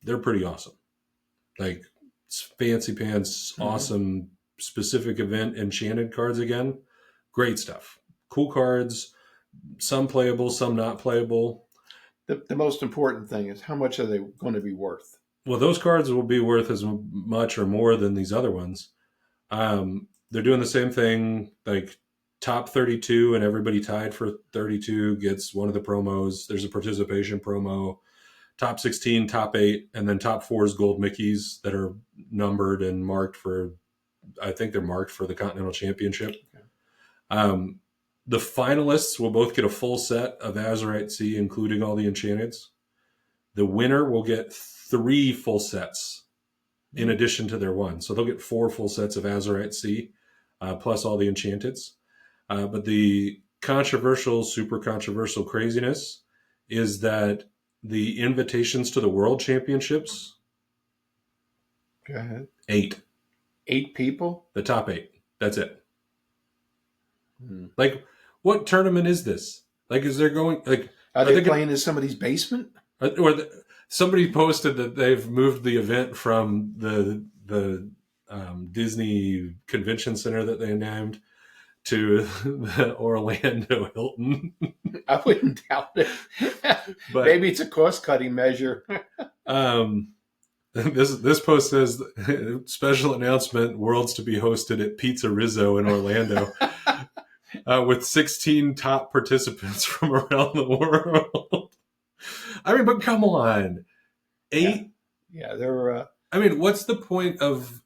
they're pretty awesome. Like, it's fancy pants, awesome, specific event, enchanted cards again. Great stuff. Cool cards, some playable, some not playable. The most important thing is how much are they going to be worth? Well, those cards will be worth as much or more than these other ones. They're doing the same thing, like top 32 and everybody tied for 32 gets one of the promos. There's a participation promo. Top 16, top 8, and then top 4 is gold Mickeys that are numbered and marked for, I think they're marked for the Continental Championship. Okay. The finalists will both get a full set of Azurite Sea, including all the enchanteds. The winner will get 3 full sets in addition to their one. So they'll get 4 full sets of Azurite Sea, plus all the enchanteds. But the super controversial craziness is that the invitations to the World Championships, Go ahead. 8. 8 people? The top 8. That's it. Like, what tournament is this? Like, is there going, like... Are they playing in somebody's basement? Somebody posted that they've moved the event from the Disney Convention Center that they named to the Orlando Hilton. I wouldn't doubt it. But maybe it's a cost-cutting measure. This post says, special announcement, Worlds to be hosted at Pizza Rizzo in Orlando. With 16 top participants from around the world. I mean, but come on. 8? Yeah, they're... I mean, what's the point of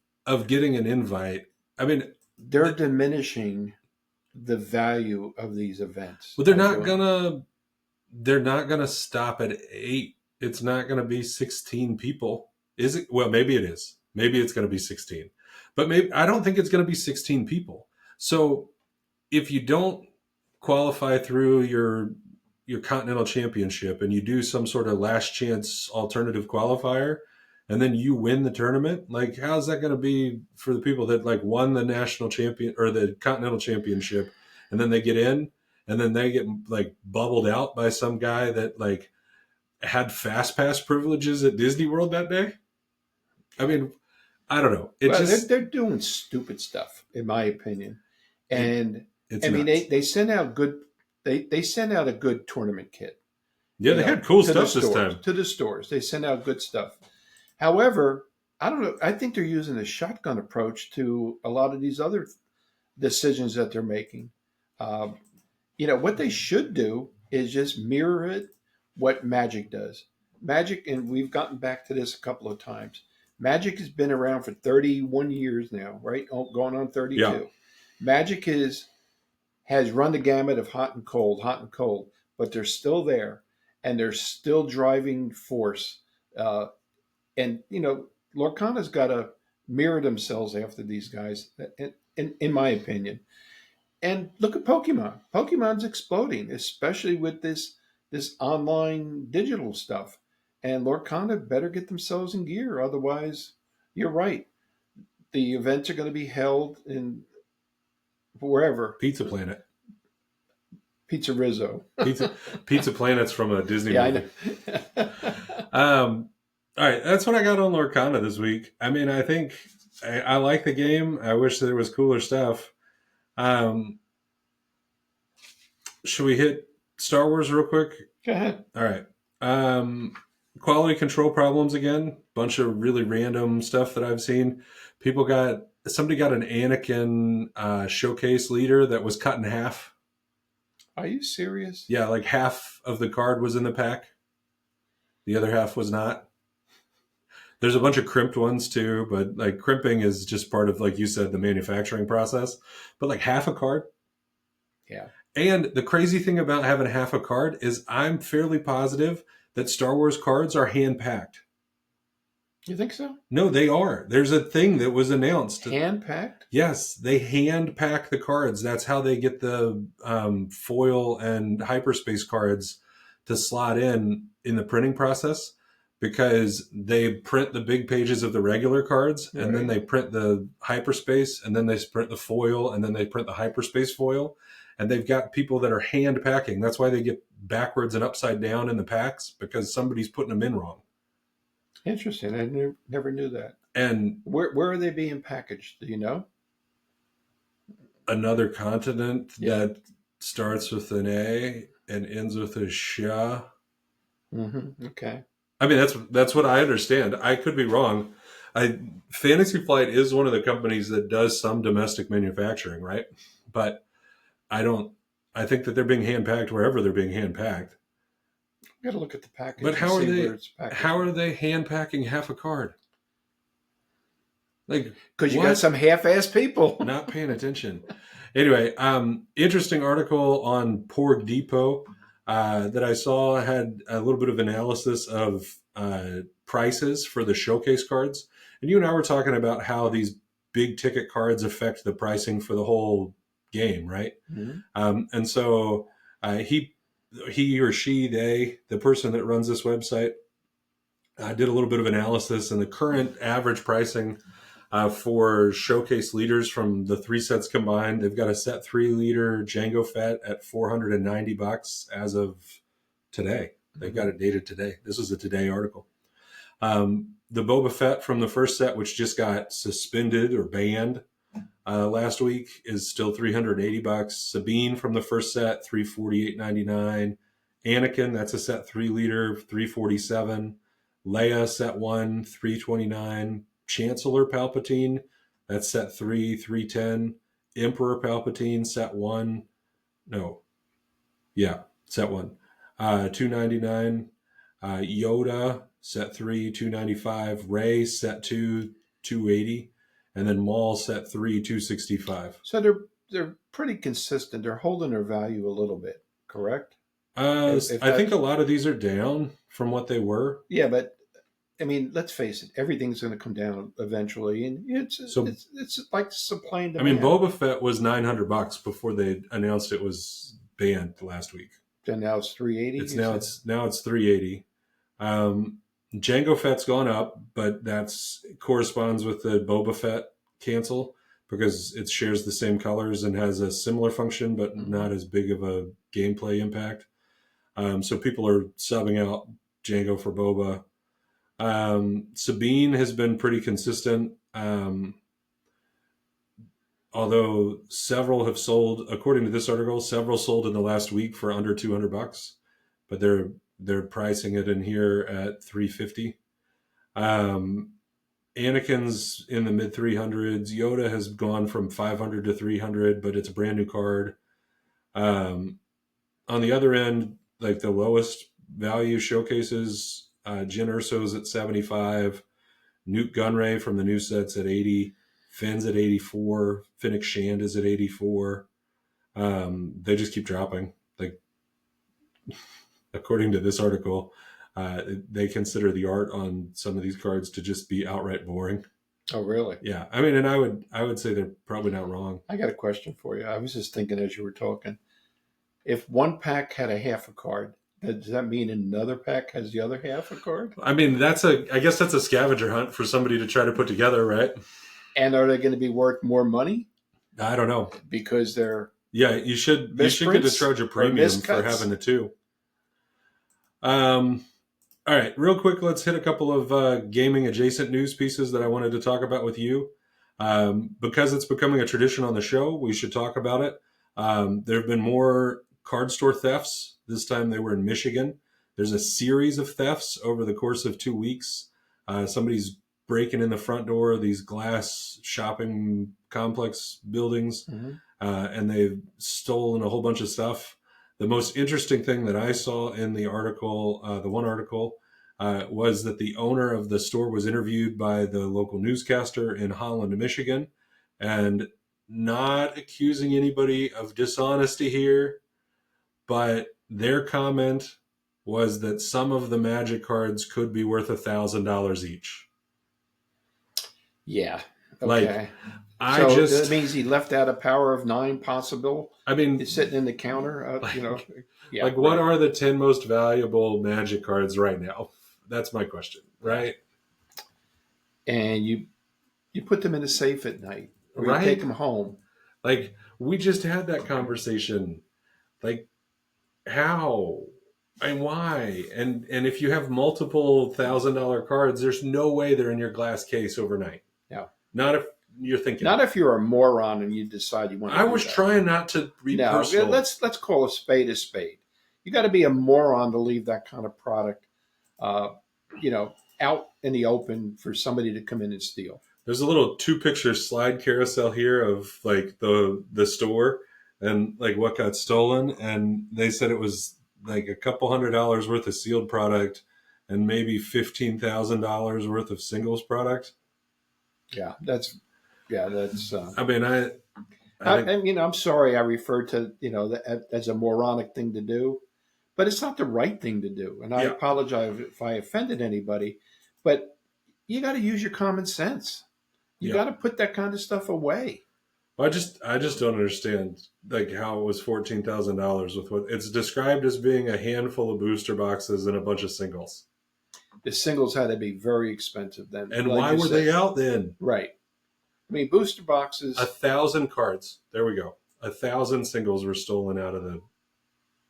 getting an invite? I mean... They're diminishing the value of these events. But they're not gonna stop at 8. It's not gonna be 16 people. Is it? Well, maybe it is. Maybe it's gonna be 16. But maybe I don't think it's gonna be 16 people. So if you don't qualify through your Continental Championship and you do some sort of last chance alternative qualifier and then you win the tournament, like how's that going to be for the people that like won the national champion or the Continental Championship and then they get in and then they get like bubbled out by some guy that like had fast pass privileges at Disney World that day? I mean, I don't know. They're doing stupid stuff, in my opinion. And I mean, they send out good. They send out a good tournament kit, Yeah, you they know, had cool to the stuff this stores. time. To the stores, they send out good stuff. However, I don't know. I think they're using a shotgun approach to a lot of these other decisions that they're making. Um, what they should do is just mirror it what Magic does. Magic, and we've gotten back to this a couple of times. Magic has been around for 31 years now, right? Oh, going on Yeah. 32. Magic has run the gamut of hot and cold, but they're still there, and they're still driving force. Uh, and Lorcana's got to mirror themselves after these guys, in my opinion. And look at Pokemon. Pokemon's exploding, especially with this online digital stuff. And Lorcana better get themselves in gear, otherwise, you're right. The events are going to be held in wherever. Pizza Planet. Pizza Rizzo. Pizza Planet's from a Disney Yeah, I movie. know. All right, that's what I got on Lorcana this week. I mean, I think I like the game. I wish there was cooler stuff. Um, should we hit Star Wars real quick? Go ahead. All right. Quality control problems again. Bunch of really random stuff that I've seen. Somebody got an Anakin showcase leader that was cut in half. Are you serious? Yeah, like half of the card was in the pack. The other half was not. There's a bunch of crimped ones too, but like crimping is just part of, like you said, the manufacturing process. But like half a card. Yeah. And the crazy thing about having half a card is I'm fairly positive that Star Wars cards are hand packed. You think so? No, they are. There's a thing that was announced. Hand packed? Yes, they hand pack the cards. That's how they get the foil and hyperspace cards to slot in the printing process, because they print the big pages of the regular cards, and then they print the hyperspace, and then they print the foil, and then they print the hyperspace foil. And they've got people that are hand packing. That's why they get backwards and upside down in the packs, because somebody's putting them in wrong. Interesting. I never knew that. And where are they being packaged? Do you know? Another continent that starts with an A and ends with a sha. Mm-hmm. Okay. I mean, that's what I understand. I could be wrong. Fantasy Flight is one of the companies that does some domestic manufacturing, right? But I think that they're being hand packed wherever they're being hand packed. Got to look at the package. But how are they hand packing half a card? Like, because you got some half-assed people not paying attention. Anyway, interesting article on Porg Depot that I saw had a little bit of analysis of prices for the showcase cards. And you and I were talking about how these big ticket cards affect the pricing for the whole game, right? Mm-hmm. And so he or she, the person that runs this website, did a little bit of analysis, and the current average pricing for showcase leaders from the three sets combined, they've got a set 3-liter Jango Fett at $490 as of today. They've got it dated today. This is a today article. The Boba Fett from the first set, which just got suspended or banned last week, is still $380. Sabine from the first set, $348.99. Anakin, that's a set 3-liter, $347. Leia set 1, $329. Chancellor Palpatine, that's set 3, $310. Emperor Palpatine, set 1. No. Yeah, set 1. $299. Yoda, set 3, $295. Rey, set 2, $280. And then Maul, set 3, $265. So they're pretty consistent. They're holding their value a little bit, correct? I think a lot of these are down from what they were. Yeah, but I mean, let's face it. Everything's going to come down eventually, and it's like supply and demand. I mean, Boba Fett was $900 before they announced it was banned last week. And now it's $380. It's $380. Jango Fett's gone up, but that's corresponds with the Boba Fett cancel, because it shares the same colors and has a similar function, but not as big of a gameplay impact. So people are subbing out Jango for Boba. Sabine has been pretty consistent, although several have sold, according to this article, several sold in the last week for under $200, but they're pricing it in here at $350. Anakin's in the mid 300s. Yoda has gone from 500 to 300, but it's a brand new card. On the other end, like the lowest value showcases, Jyn Erso's at 75, Newt Gunray from the new sets at 80, Finn's at 84, Finnick Shand is at 84. They just keep dropping. Like, according to this article, they consider the art on some of these cards to just be outright boring. Oh, really? Yeah, I mean, and I would say they're probably not wrong. I got a question for you. I was just thinking as you were talking. If one pack had a half a card, does that mean another pack has the other half a card? I mean, I guess that's a scavenger hunt for somebody to try to put together, right? And are they going to be worth more money? I don't know. Because they're you should get to charge a premium for having the two. All right, real quick, let's hit a couple of gaming adjacent news pieces that I wanted to talk about with you. Because it's becoming a tradition on the show, we should talk about it. There have been more card store thefts. This time they were in Michigan. There's a series of thefts over the course of 2 weeks. Somebody's breaking in the front door of these glass shopping complex buildings, and they've stolen a whole bunch of stuff. The most interesting thing that I saw in the article, the one article, was that the owner of the store was interviewed by the local newscaster in Holland, Michigan, and not accusing anybody of dishonesty here, but their comment was that some of the Magic cards could be worth $1,000 each. Yeah. Okay. That means he left out a power of 9 possible. I mean, it's sitting in the counter. Yeah. Like, what are the 10 most valuable Magic cards right now? That's my question, right? And you put them in a safe at night, or you take them home. Like, we just had that conversation. Like, how and why? And if you have multiple $1,000 cards, there's no way they're in your glass case overnight. Yeah. Not if you're thinking. Not if you're a moron and you decide you want to. I was trying not to be personal. Let's call a spade a spade. You got to be a moron to leave that kind of product, out in the open for somebody to come in and steal. There's a little 2-picture slide carousel here of like the store and like what got stolen, and they said it was like a couple $100 worth of sealed product and maybe $15,000 worth of singles product. Yeah, that's. I mean, I'm sorry I referred to that as a moronic thing to do, but it's not the right thing to do, and I apologize if I offended anybody. But you got to use your common sense. You got to put that kind of stuff away. Well, I just don't understand like how it was $14,000 with what it's described as being a handful of booster boxes and a bunch of singles. The singles had to be very expensive then. And why were they out then? Right. I mean, booster boxes. 1,000 cards. There we go. 1,000 singles were stolen out of the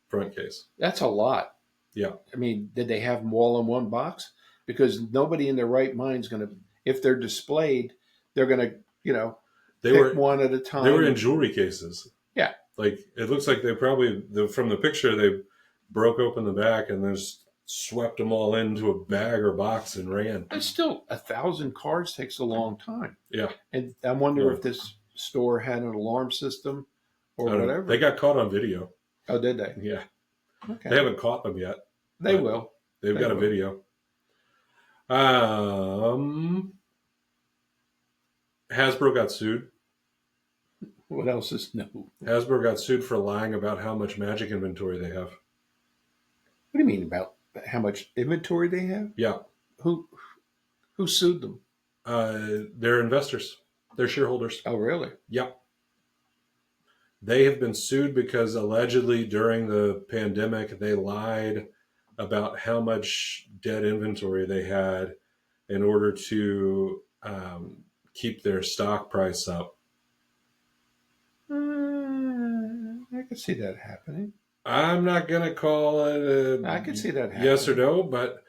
front case. That's a lot. Yeah. I mean, did they have them all in one box? Because nobody in their right mind is going to, if they're displayed, they're going to, pick one at a time. They were in jewelry cases. Yeah. Like, it looks like they probably, from the picture, they broke open the back and just swept them all into a bag or box and ran. But still, 1,000 cards takes a long time. Yeah. And I wonder if this store had an alarm system or whatever. They got caught on video. Oh, did they? Yeah. Okay. They haven't caught them yet. They will. They've got a video. Hasbro got sued. What else is new? Hasbro got sued for lying about how much Magic inventory they have. What do you mean about how much inventory they have? Yeah. Who sued them? They're investors. They're shareholders. Oh, really? Yeah. They have been sued because allegedly during the pandemic, they lied about how much dead inventory they had in order to keep their stock price up. I could see that happening. I'm not going to call it I could see that happening. Yes or no, but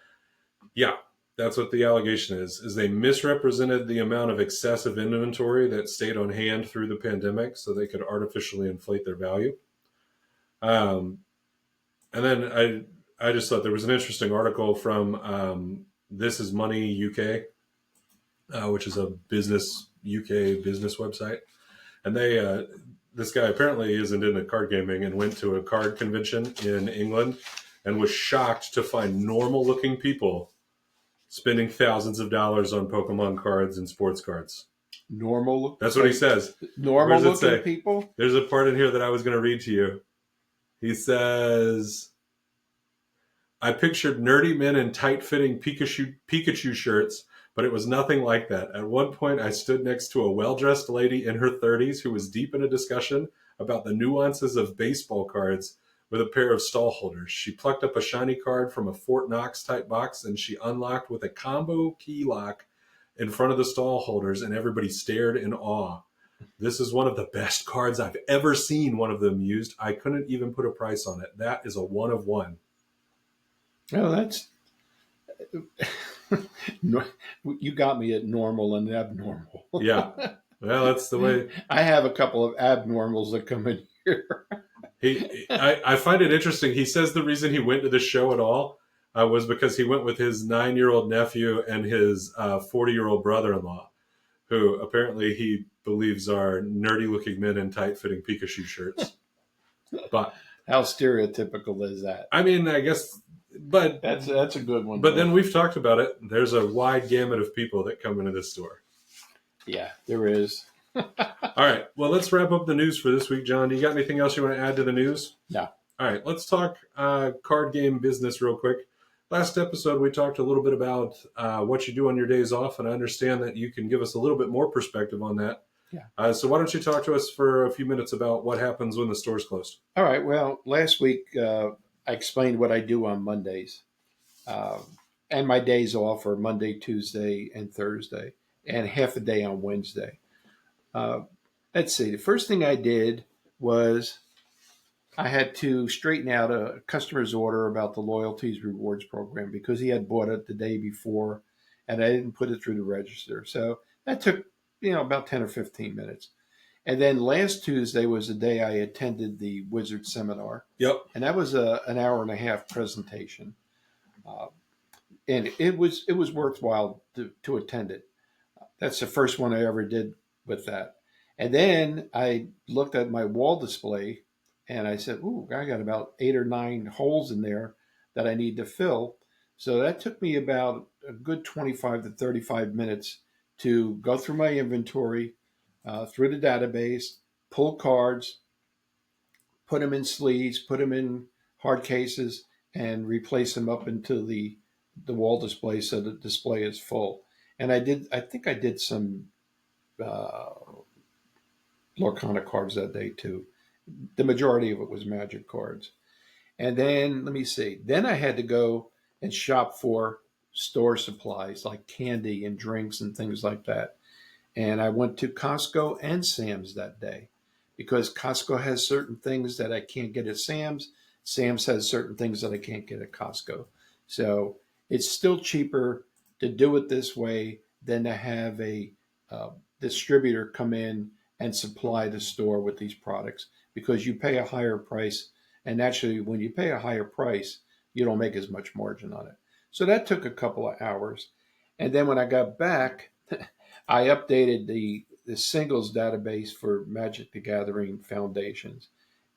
yeah, that's what the allegation is they misrepresented the amount of excessive inventory that stayed on hand through the pandemic so they could artificially inflate their value. And then I just thought there was an interesting article from This Is Money UK, which is a business UK business website, and they this guy apparently isn't into card gaming and went to a card convention in England and was shocked to find normal looking people spending thousands of dollars on Pokemon cards and sports cards. Normal. That's what he says. Normal Where does it looking say? people. There's a part in here that I was going to read to you. He says, I pictured nerdy men in tight-fitting Pikachu shirts, but it was nothing like that. At one point, I stood next to a well-dressed lady in her 30s who was deep in a discussion about the nuances of baseball cards with a pair of stall holders. She plucked up a shiny card from a Fort Knox type box, and she unlocked with a combo key lock in front of the stall holders, and everybody stared in awe. This is one of the best cards I've ever seen, one of them used. I couldn't even put a price on it. That is a one of one. Oh, that's you got me at normal and abnormal. Yeah. Well, that's the way. I have a couple of abnormals that come in here. I find it interesting. He says the reason he went to the show at all was because he went with his 9-year-old nephew and his 40-year-old brother-in-law, who apparently he believes are nerdy-looking men in tight-fitting Pikachu shirts. But how stereotypical is that? I mean, I guess, but that's a good one. But then we've talked about it. There's a wide gamut of people that come into this store. Yeah, there is. All right. Well, let's wrap up the news for this week, John. Do you got anything else you want to add to the news? No. All right. Let's talk card game business real quick. Last episode, we talked a little bit about what you do on your days off, and I understand that you can give us a little bit more perspective on that. Yeah. So why don't you talk to us for a few minutes about what happens when the store's closed? All right. Well, last week I explained what I do on Mondays. And my days off are Monday, Tuesday, and Thursday, and half a day on Wednesday. Let's see. The first thing I did was I had to straighten out a customer's order about the loyalties rewards program because he had bought it the day before, and I didn't put it through the register. So that took about 10 or 15 minutes. And then last Tuesday was the day I attended the Wizard seminar. Yep. And that was an hour and a half presentation. And it was worthwhile to attend it. That's the first one I ever did with that. And then I looked at my wall display and I said, ooh, I got about 8 or 9 holes in there that I need to fill. So that took me about a good 25 to 35 minutes to go through my inventory, through the database, pull cards, put them in sleeves, put them in hard cases, and replace them up into the wall display so the display is full. And I think I did some Lorcana cards that day too. The majority of it was Magic cards. And then, let me see. Then I had to go and shop for store supplies like candy and drinks and things like that. And I went to Costco and Sam's that day because Costco has certain things that I can't get at Sam's. Sam's has certain things that I can't get at Costco. So it's still cheaper to do it this way than to have a distributor come in and supply the store with these products because you pay a higher price. And actually, when you pay a higher price, you don't make as much margin on it. So that took a couple of hours. And then when I got back, I updated the singles database for Magic the Gathering Foundations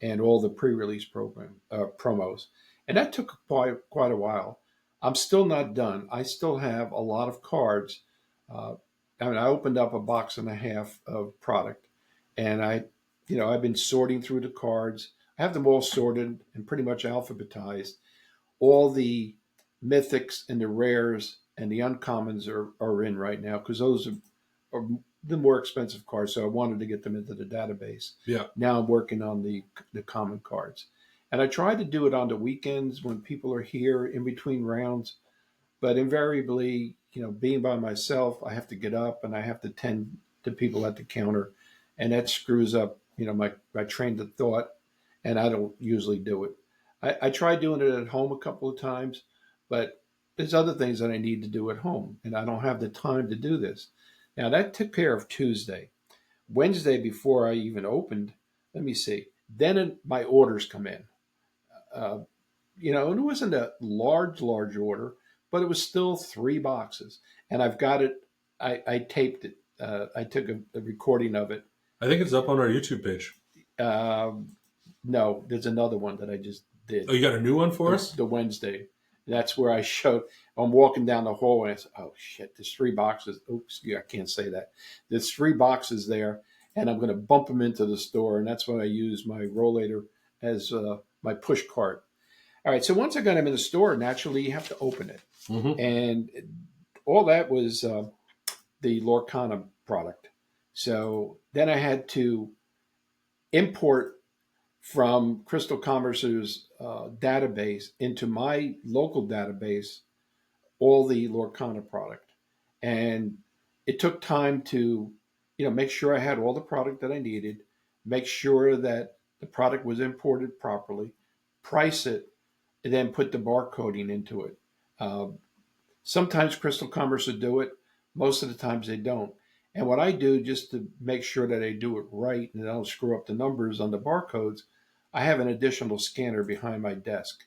and all the pre-release promos. And that took quite a while. I'm still not done. I still have a lot of cards. I opened up a box and a half of product, and I've been sorting through the cards. I have them all sorted and pretty much alphabetized. All the mythics and the rares and the uncommons are in right now because those are the more expensive cards. So I wanted to get them into the database. Yeah. Now I'm working on the common cards. And I try to do it on the weekends when people are here in between rounds. But invariably, being by myself, I have to get up and I have to tend to people at the counter. And that screws up, my train of thought. And I don't usually do it. I try doing it at home a couple of times, but there's other things that I need to do at home. And I don't have the time to do this. Now, that took care of Tuesday. Wednesday, before I even opened, let me see. Then my orders come in. and it wasn't a large order, but it was still 3 boxes. And I've got it. I taped it. I took a recording of it. I think it's up on our YouTube page. No, there's another one that I just did. Oh, you got a new one for us? The Wednesday. That's where I showed. I'm walking down the hallway. And I said, "Oh shit! There's 3 boxes. Oops, I can't say that. There's 3 boxes there, and I'm going to bump them into the store." And that's when I use my rollator as my push cart. All right. So once I got them in the store, naturally you have to open it, Mm-hmm. and all that was the Lorcana product. So then I had to import from Crystal Commerce's database into my local database all the Lorcana product. And it took time to, make sure I had all the product that I needed, make sure that the product was imported properly, price it, and then put the barcoding into it. Sometimes Crystal Commerce will do it. Most of the times they don't. And what I do just to make sure that I do it right and I don't screw up the numbers on the barcodes, I have an additional scanner behind my desk,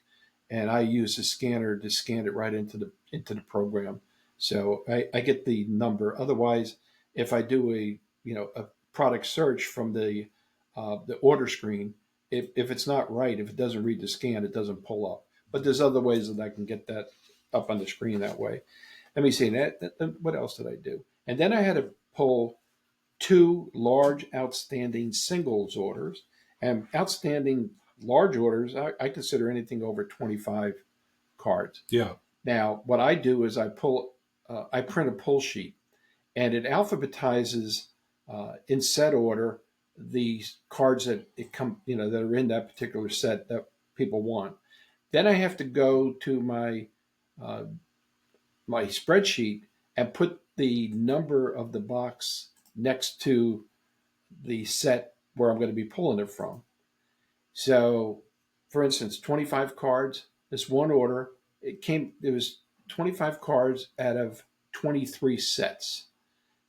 and I use the scanner to scan it right into the program. So I get the number. Otherwise, if I do a product search from the order screen, if it's not right, if it doesn't read the scan, it doesn't pull up. But there's other ways that I can get that up on the screen that way. Let me see what else did I do? And then I had to pull 2 large outstanding singles orders. And outstanding large orders, I consider anything over 25 cards. Yeah. Now, what I do is I print a pull sheet, and it alphabetizes in set order the cards that that are in that particular set that people want. Then I have to go to uh, my spreadsheet and put the number of the box next to the set where I'm going to be pulling it from. So, for instance, 25 cards. This one order, it was 25 cards out of 23 sets.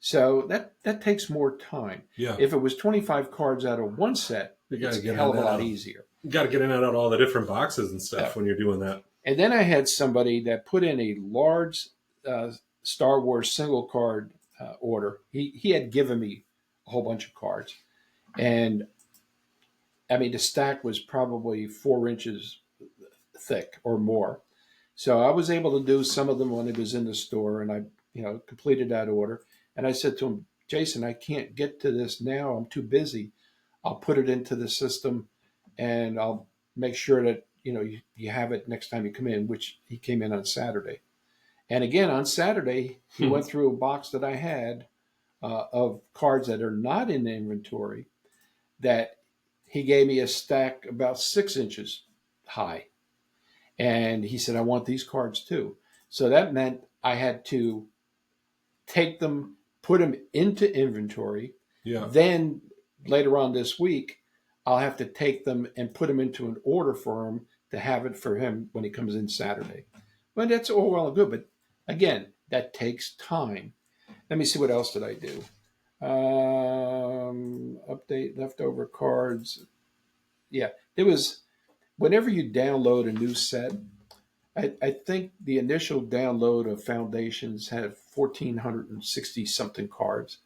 So that takes more time. Yeah. If it was 25 cards out of one set, it's a hell of a lot easier. You got to get in and out all the different boxes and stuff Yeah. when you're doing that. And then I had somebody that put in a large Star Wars single card order. He had given me a whole bunch of cards, and I mean the stack was probably 4 inches thick or more. So I was able to do some of them when it was in the store, and I completed that order. And I said to him, Jason, I can't get to this now. I'm too busy. I'll put it into the system, and I'll make sure that you have it next time you come in. Which he came in on Saturday. And again, on Saturday, he went through a box that I had of cards that are not in the inventory that he gave me a stack about 6 inches high. And he said, I want these cards too. So that meant I had to take them, put them into inventory. Yeah. Then later on this week, I'll have to take them and put them into an order for him to have it for him when he comes in Saturday. But that's all well and good. But again, that takes time. Let me see, what else did I do? Update leftover cards. Yeah, there was, whenever you download a new set, I think the initial download of Foundations had 1,460 something cards.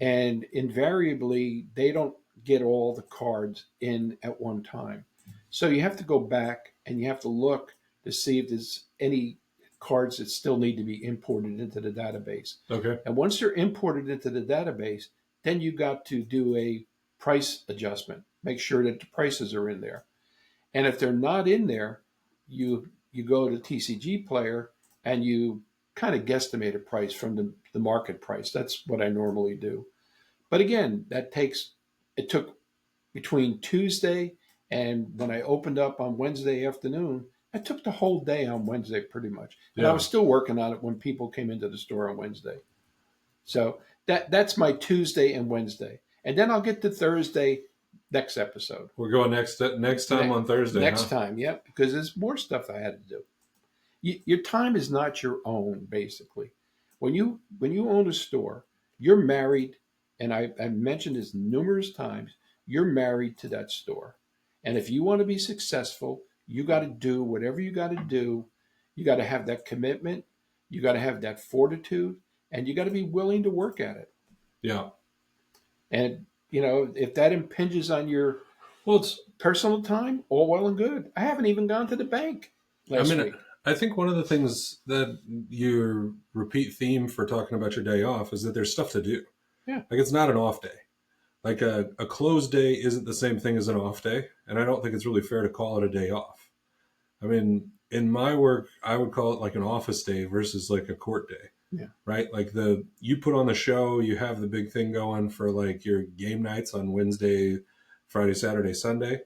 And invariably, they don't get all the cards in at one time. So you have to go back and you have to look to see if there's any cards that still need to be imported into the database. Okay. And once they're imported into the database, then you got to do a price adjustment. Make sure that the prices are in there. And if they're not in there, you go to TCG Player and you kind of guesstimate a price from the market price. That's what I normally do. But again, it took between Tuesday and when I opened up on Wednesday afternoon, I took the whole day on Wednesday pretty much. And I was still working on it when people came into the store on Wednesday. So that's my Tuesday and Wednesday. And then I'll get to Thursday next episode. We're going next time on Thursday. Next time, yeah, because there's more stuff I had to do. Your time is not your own, basically. When you own a store, you're married, and I've mentioned this numerous times, you're married to that store. And if you want to be successful, You got to do whatever you got to do. You got to have that commitment. You got to have that fortitude, and you got to be willing to work at it. Yeah. And if that impinges on your Well, it's. personal time, all well and good. I haven't even gone to the bank I last mean, week. I think one of the things that your repeat theme for talking about your day off is that there's stuff to do. Yeah. Like it's not an off day. Like a closed day isn't the same thing as an off day, and I don't think it's really fair to call it a day off. I mean, in my work, I would call it like an office day versus like a court day. Yeah. Right? Like you put on the show, you have the big thing going for like your game nights on Wednesday, Friday, Saturday, Sunday.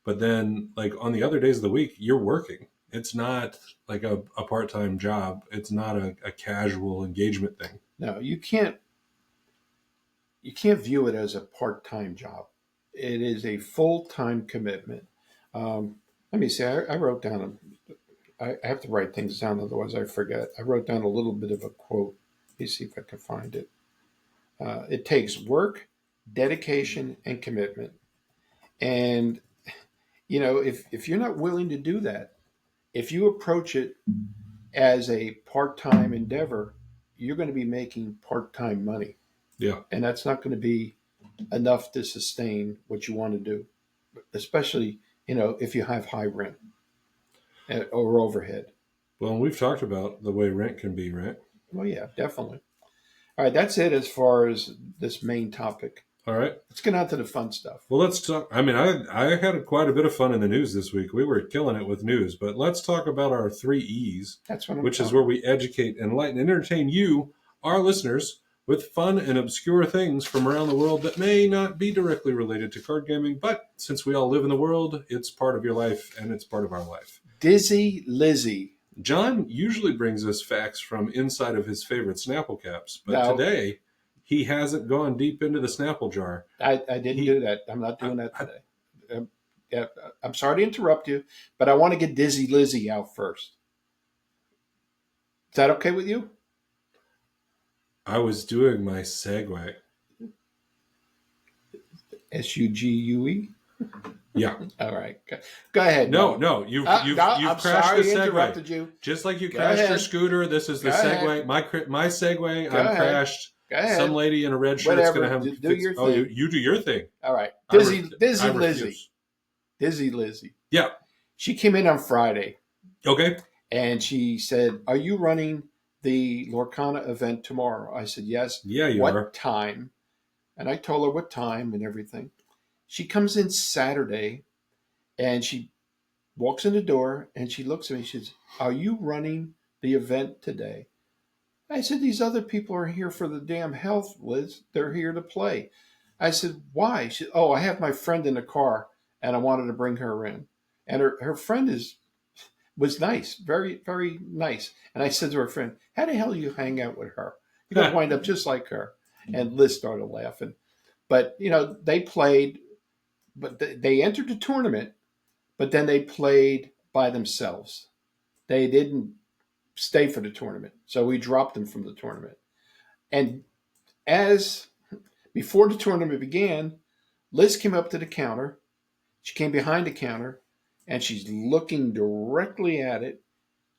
But then like on the other days of the week, you're working. It's not like a part-time job. It's not a casual engagement thing. No, you can't view it as a part-time job. It is a full-time commitment. Let me see. I wrote down. I have to write things down, otherwise I forget. I wrote down a little bit of a quote. Let me see if I can find it. It takes work, dedication, and commitment. And if you're not willing to do that, if you approach it as a part-time endeavor, you're going to be making part-time money. Yeah. And that's not going to be enough to sustain what you want to do, especially, if you have high rent or overhead. Well, we've talked about the way rent can be, right? Well, yeah, definitely. All right, that's it as far as this main topic. All right. Let's get on to the fun stuff. Well, let's talk. I mean, I had quite a bit of fun in the news this week. We were killing it with news, but let's talk about our 3 E's, That's what which is where we educate, enlighten, and entertain you, our listeners, with fun and obscure things from around the world that may not be directly related to card gaming, but since we all live in the world, it's part of your life and it's part of our life. Dizzy Lizzy. John usually brings us facts from inside of his favorite Snapple caps, but today he hasn't gone deep into the Snapple jar. I didn't do that. I'm not doing that today. I'm sorry to interrupt you, but I want to get Dizzy Lizzy out first. Is that okay with you? I was doing my segue. SUGUE? Yeah. All right. Go ahead. No. You've I'm crashed sorry the segue. Interrupted you. Just like you Go crashed ahead. your scooter, this is the Go segue. My segue, Go I'm ahead. crashed. Go ahead. Some lady in a red shirt is going to have do your thing. you do your thing. All right. I Dizzy Lizzy. refuse. Dizzy Lizzy. Yeah. She came in on Friday Okay. and she said, "Are you running the Lorcana event tomorrow?" I said, "Yes." Yeah, you What are. time? And I told her what time and everything. She comes in Saturday and she walks in the door and she looks at me. She says, "Are you running the event today?" I said, "These other people are here for the damn health, Liz. They're here to play." I said, "Why?" She said, "Oh, I have my friend in the car and I wanted to bring her in." And her friend was nice, very, very nice. And I said to her friend, "How the hell do you hang out with her? You're going to wind up just like her." And Liz started laughing. But, they played, but they entered the tournament, but then they played by themselves. They didn't stay for the tournament. So we dropped them from the tournament. And before the tournament began, Liz came up to the counter. She came behind the counter and she's looking directly at it.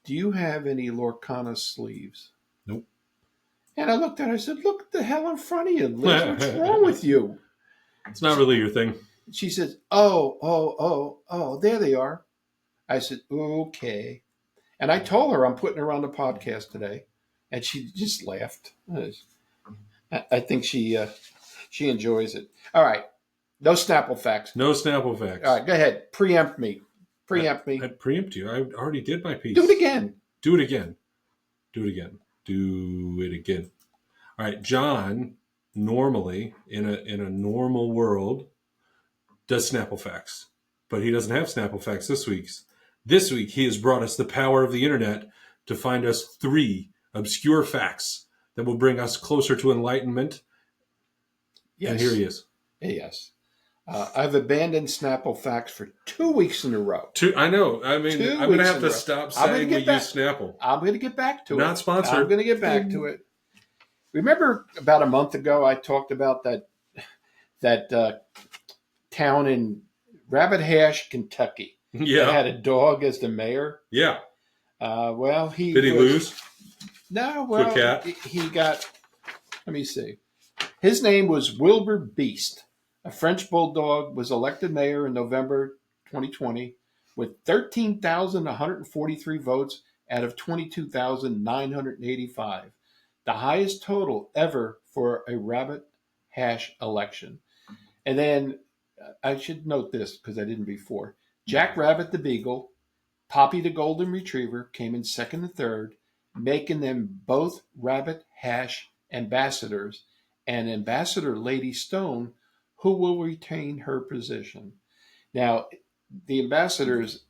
"Do you have any Lorcana sleeves?" Nope. And I looked at her and said, "Look at the hell in front of you, Liz. What's wrong with you?" It's not really your thing. She says, oh, there they are. I said, "Okay." And I told her I'm putting her on the podcast today. And she just laughed. I think she enjoys it. All right. No Snapple facts. No Snapple facts. All right, go ahead. Preempt me. I'd preempt you. I already did my piece. Do it again. Do it again. Do it again. Do it again. All right. John, normally, in a normal world, does Snapple facts. But he doesn't have Snapple facts this week. This week, he has brought us the power of the internet to find us 3 obscure facts that will bring us closer to enlightenment. Yes. And here he is. Yes. I've abandoned Snapple facts for 2 weeks in a row. I know. I mean, I'm going to have to stop saying we use Snapple. I'm going to get back to it. Not sponsored. I'm going to get back to it. Remember about a month ago, I talked about that town in Rabbit Hash, Kentucky. Yeah. that had a dog as the mayor. Yeah. Well, Did he lose? No, To a well, cat? he got. Let me see. His name was Wilbur Beast. A French bulldog was elected mayor in November 2020 with 13,143 votes out of 22,985, the highest total ever for a rabbit hash election. And then I should note this because I didn't before. Jack Rabbit the Beagle, Poppy the Golden Retriever came in second and third, making them both rabbit hash ambassadors, and Ambassador Lady Stone, who will retain her position. Now, the ambassadors,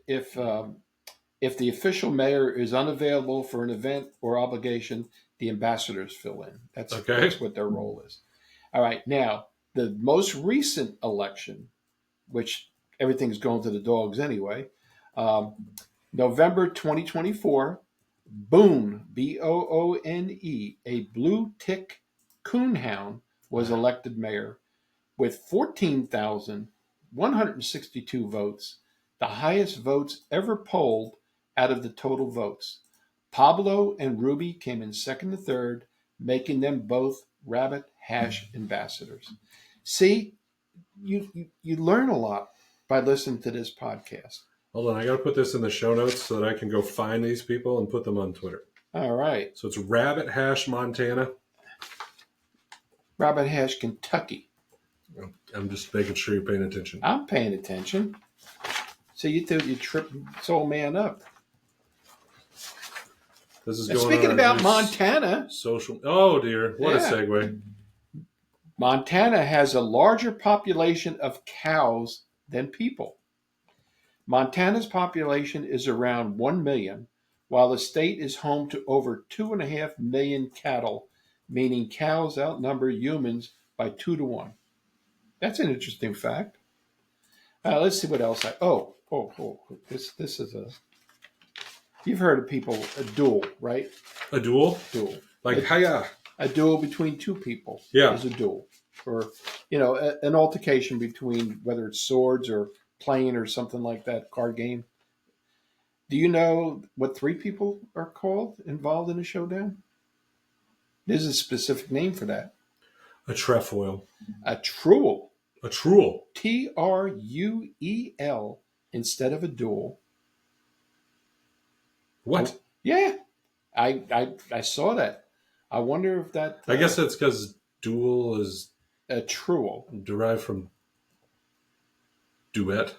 if the official mayor is unavailable for an event or obligation, the ambassadors fill in. That's what their role is. All right. Now, the most recent election, which everything's going to the dogs anyway, November 2024, Boone, Boone, a blue tick coonhound, was elected mayor with 14,162 votes, the highest votes ever polled out of the total votes. Pablo and Ruby came in second and third, making them both rabbit hash ambassadors. See, you learn a lot by listening to this podcast. Hold on, I got to put this in the show notes so that I can go find these people and put them on Twitter. All right. So it's Rabbit Hash Montana. Rabbit Hash Kentucky. I'm just making sure you're paying attention. I'm paying attention. So you trip this old man up. This is Now, going speaking on about Montana. Social. Oh dear, what a segue. Montana has a larger population of cows than people. Montana's population is around 1 million, while the state is home to over 2.5 million cattle, meaning cows outnumber humans by 2 to 1. That's an interesting fact. Let's see what else this is a. You've heard of people a duel, right? A duel? Duel. Like hiya. A duel between two people Yeah. is a duel. Or, an altercation between whether it's swords or playing or something like that, card game. Do you know what 3 people are called involved in a showdown? There's a specific name for that. A trefoil. A truel. A truel. Truel instead of a duel. What? Yeah. I saw that. I wonder if that... I guess that's because duel is... A truel. Derived from duet.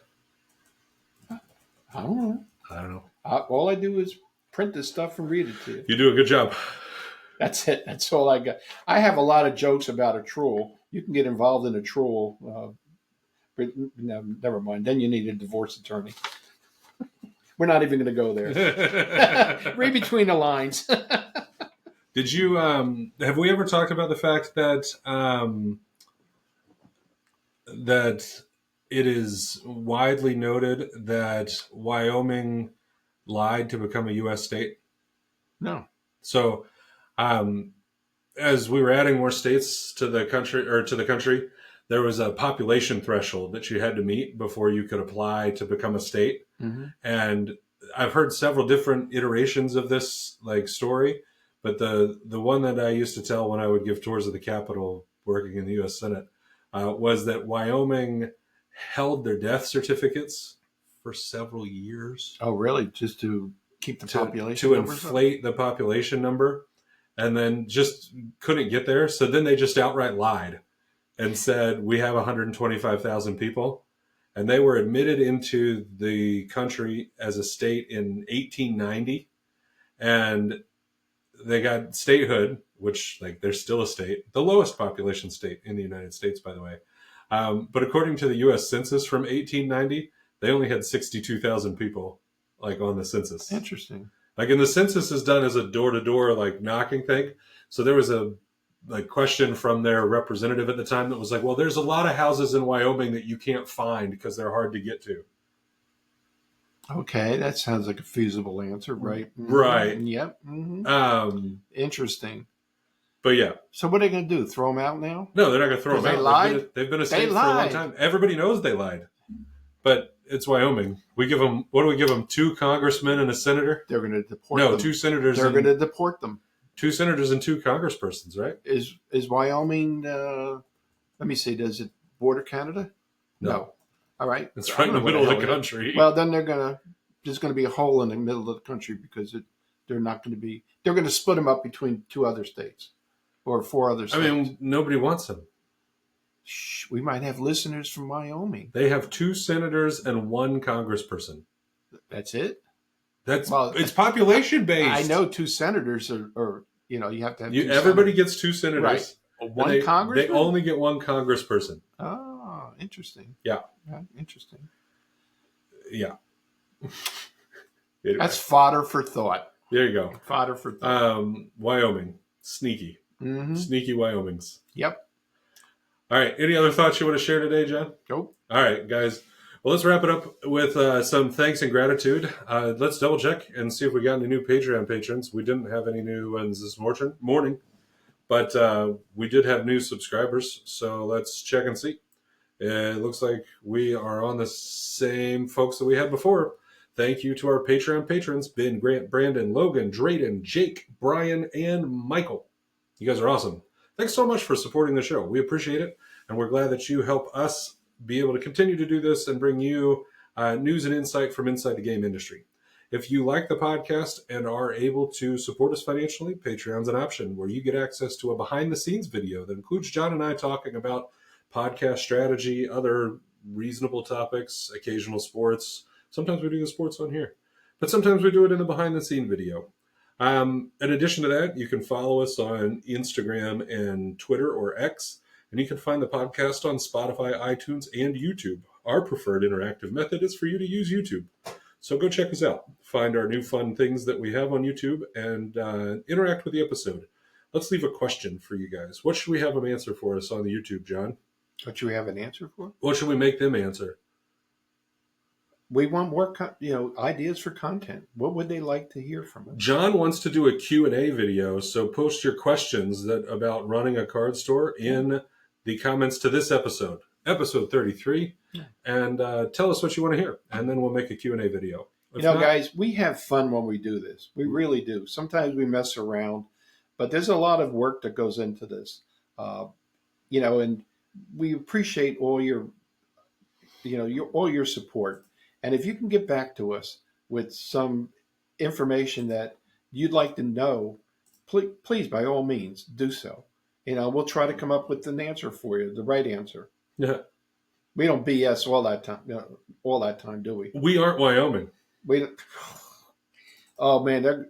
I don't know. All I do is print this stuff and read it to you. You do a good job. That's it. That's all I got. I have a lot of jokes about a truel. You can get involved in a truel. But no, never mind. Then you need a divorce attorney. We're not even going to go there. Read between the lines. Did you, have we ever talked about the fact that, that it is widely noted that Wyoming lied to become a U.S. state? No. So, as we were adding more states to the country, there was a population threshold that you had to meet before you could apply to become a state. Mm-hmm. And I've heard several different iterations of this story, but the one that I used to tell when I would give tours of the Capitol working in the U.S. Senate was that Wyoming held their death certificates for several years. Oh, really? Just to keep the population to inflate the population number, and then just couldn't get there. So then they just outright lied and said, we have 125,000 people. And they were admitted into the country as a state in 1890. And they got statehood, which they're still a state, the lowest population state in the United States, by the way. But according to the U.S. Census from 1890, they only had 62,000 people on the census. Interesting. And the census is done as a door-to-door knocking thing. So there was a question from their representative at the time that was well, there's a lot of houses in Wyoming that you can't find because they're hard to get to. Okay, that sounds like a feasible answer, right? Mm-hmm. Right. Yep. Mm-hmm. Interesting. But yeah. So what are they going to do? Throw them out now? No, they're not going to throw them out. They lied? They've been a state for a long time. Everybody knows they lied. But It's Wyoming. We give them, what do we give them? 2 congressmen and a senator? They're going to deport No, them. 2 senators. They're going to deport them. 2 senators and 2 congresspersons, right? Is Wyoming? Let me see. Does it border Canada? No. All right. It's right in the middle of the country. Well, then there's going to be a hole in the middle of the country because they're not going to be. They're going to split them up between 2 other states or 4 other states. I mean, nobody wants them. Shh, we might have listeners from Wyoming. They have 2 senators and 1 congressperson. That's it. It's population based. I know 2 senators are you have to have. Everybody gets 2 senators. Right. One congressman. They only get 1 congressperson. Oh, interesting. Yeah. Interesting. Yeah. Anyway. That's fodder for thought. There you go. Fodder for thought. Wyoming. Sneaky. Mm-hmm. Sneaky Wyomings. Yep. All right. Any other thoughts you want to share today, John? Nope. All right, guys. Well, let's wrap it up with some thanks and gratitude. Let's double check and see if we got any new Patreon patrons. We didn't have any new ones this morning, but we did have new subscribers. So let's check and see. It looks like we are on the same folks that we had before. Thank you to our Patreon patrons, Ben, Grant, Brandon, Logan, Drayden, Jake, Brian, and Michael. You guys are awesome. Thanks so much for supporting the show. We appreciate it, and we're glad that you help us be able to continue to do this and bring you news and insight from inside the game industry. If you like the podcast and are able to support us financially, Patreon's an option where you get access to a behind-the-scenes video that includes John and I talking about podcast strategy, other reasonable topics, occasional sports. Sometimes we do the sports on here, but sometimes we do it in a behind-the-scene video. In addition to that, you can follow us on Instagram and Twitter or X, and you can find the podcast on Spotify, iTunes, and YouTube. Our preferred interactive method is for you to use YouTube. So go check us out. Find our new fun things that we have on YouTube and interact with the episode. Let's leave a question for you guys. What should we have them answer for us on the YouTube, John? What should we have an answer for? What should we make them answer? We want more, ideas for content. What would they like to hear from us? John wants to do a Q&A video, so post your questions about running a card store in the comments to this episode 33, and tell us what you want to hear, and then we'll make a Q&A video. Guys, we have fun when we do this. We really do. Sometimes we mess around, but there's a lot of work that goes into this. And we appreciate all your support. And if you can get back to us with some information that you'd like to know, please, by all means, do so. We'll try to come up with an answer for you, the right answer. Yeah. We don't BS all that time, do we? We aren't Wyoming. Oh man,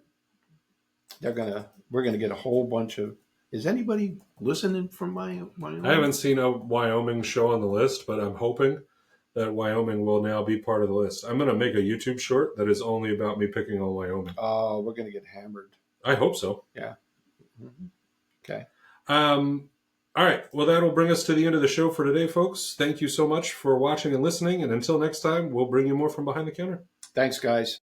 we're gonna get a whole bunch of. Is anybody listening from Wyoming? I haven't seen a Wyoming show on the list, but I'm hoping that Wyoming will now be part of the list. I'm going to make a YouTube short that is only about me picking on Wyoming. Oh, we're going to get hammered. I hope so. Yeah. Mm-hmm. Okay. All right. Well, that'll bring us to the end of the show for today, folks. Thank you so much for watching and listening. And until next time, we'll bring you more from behind the counter. Thanks, guys.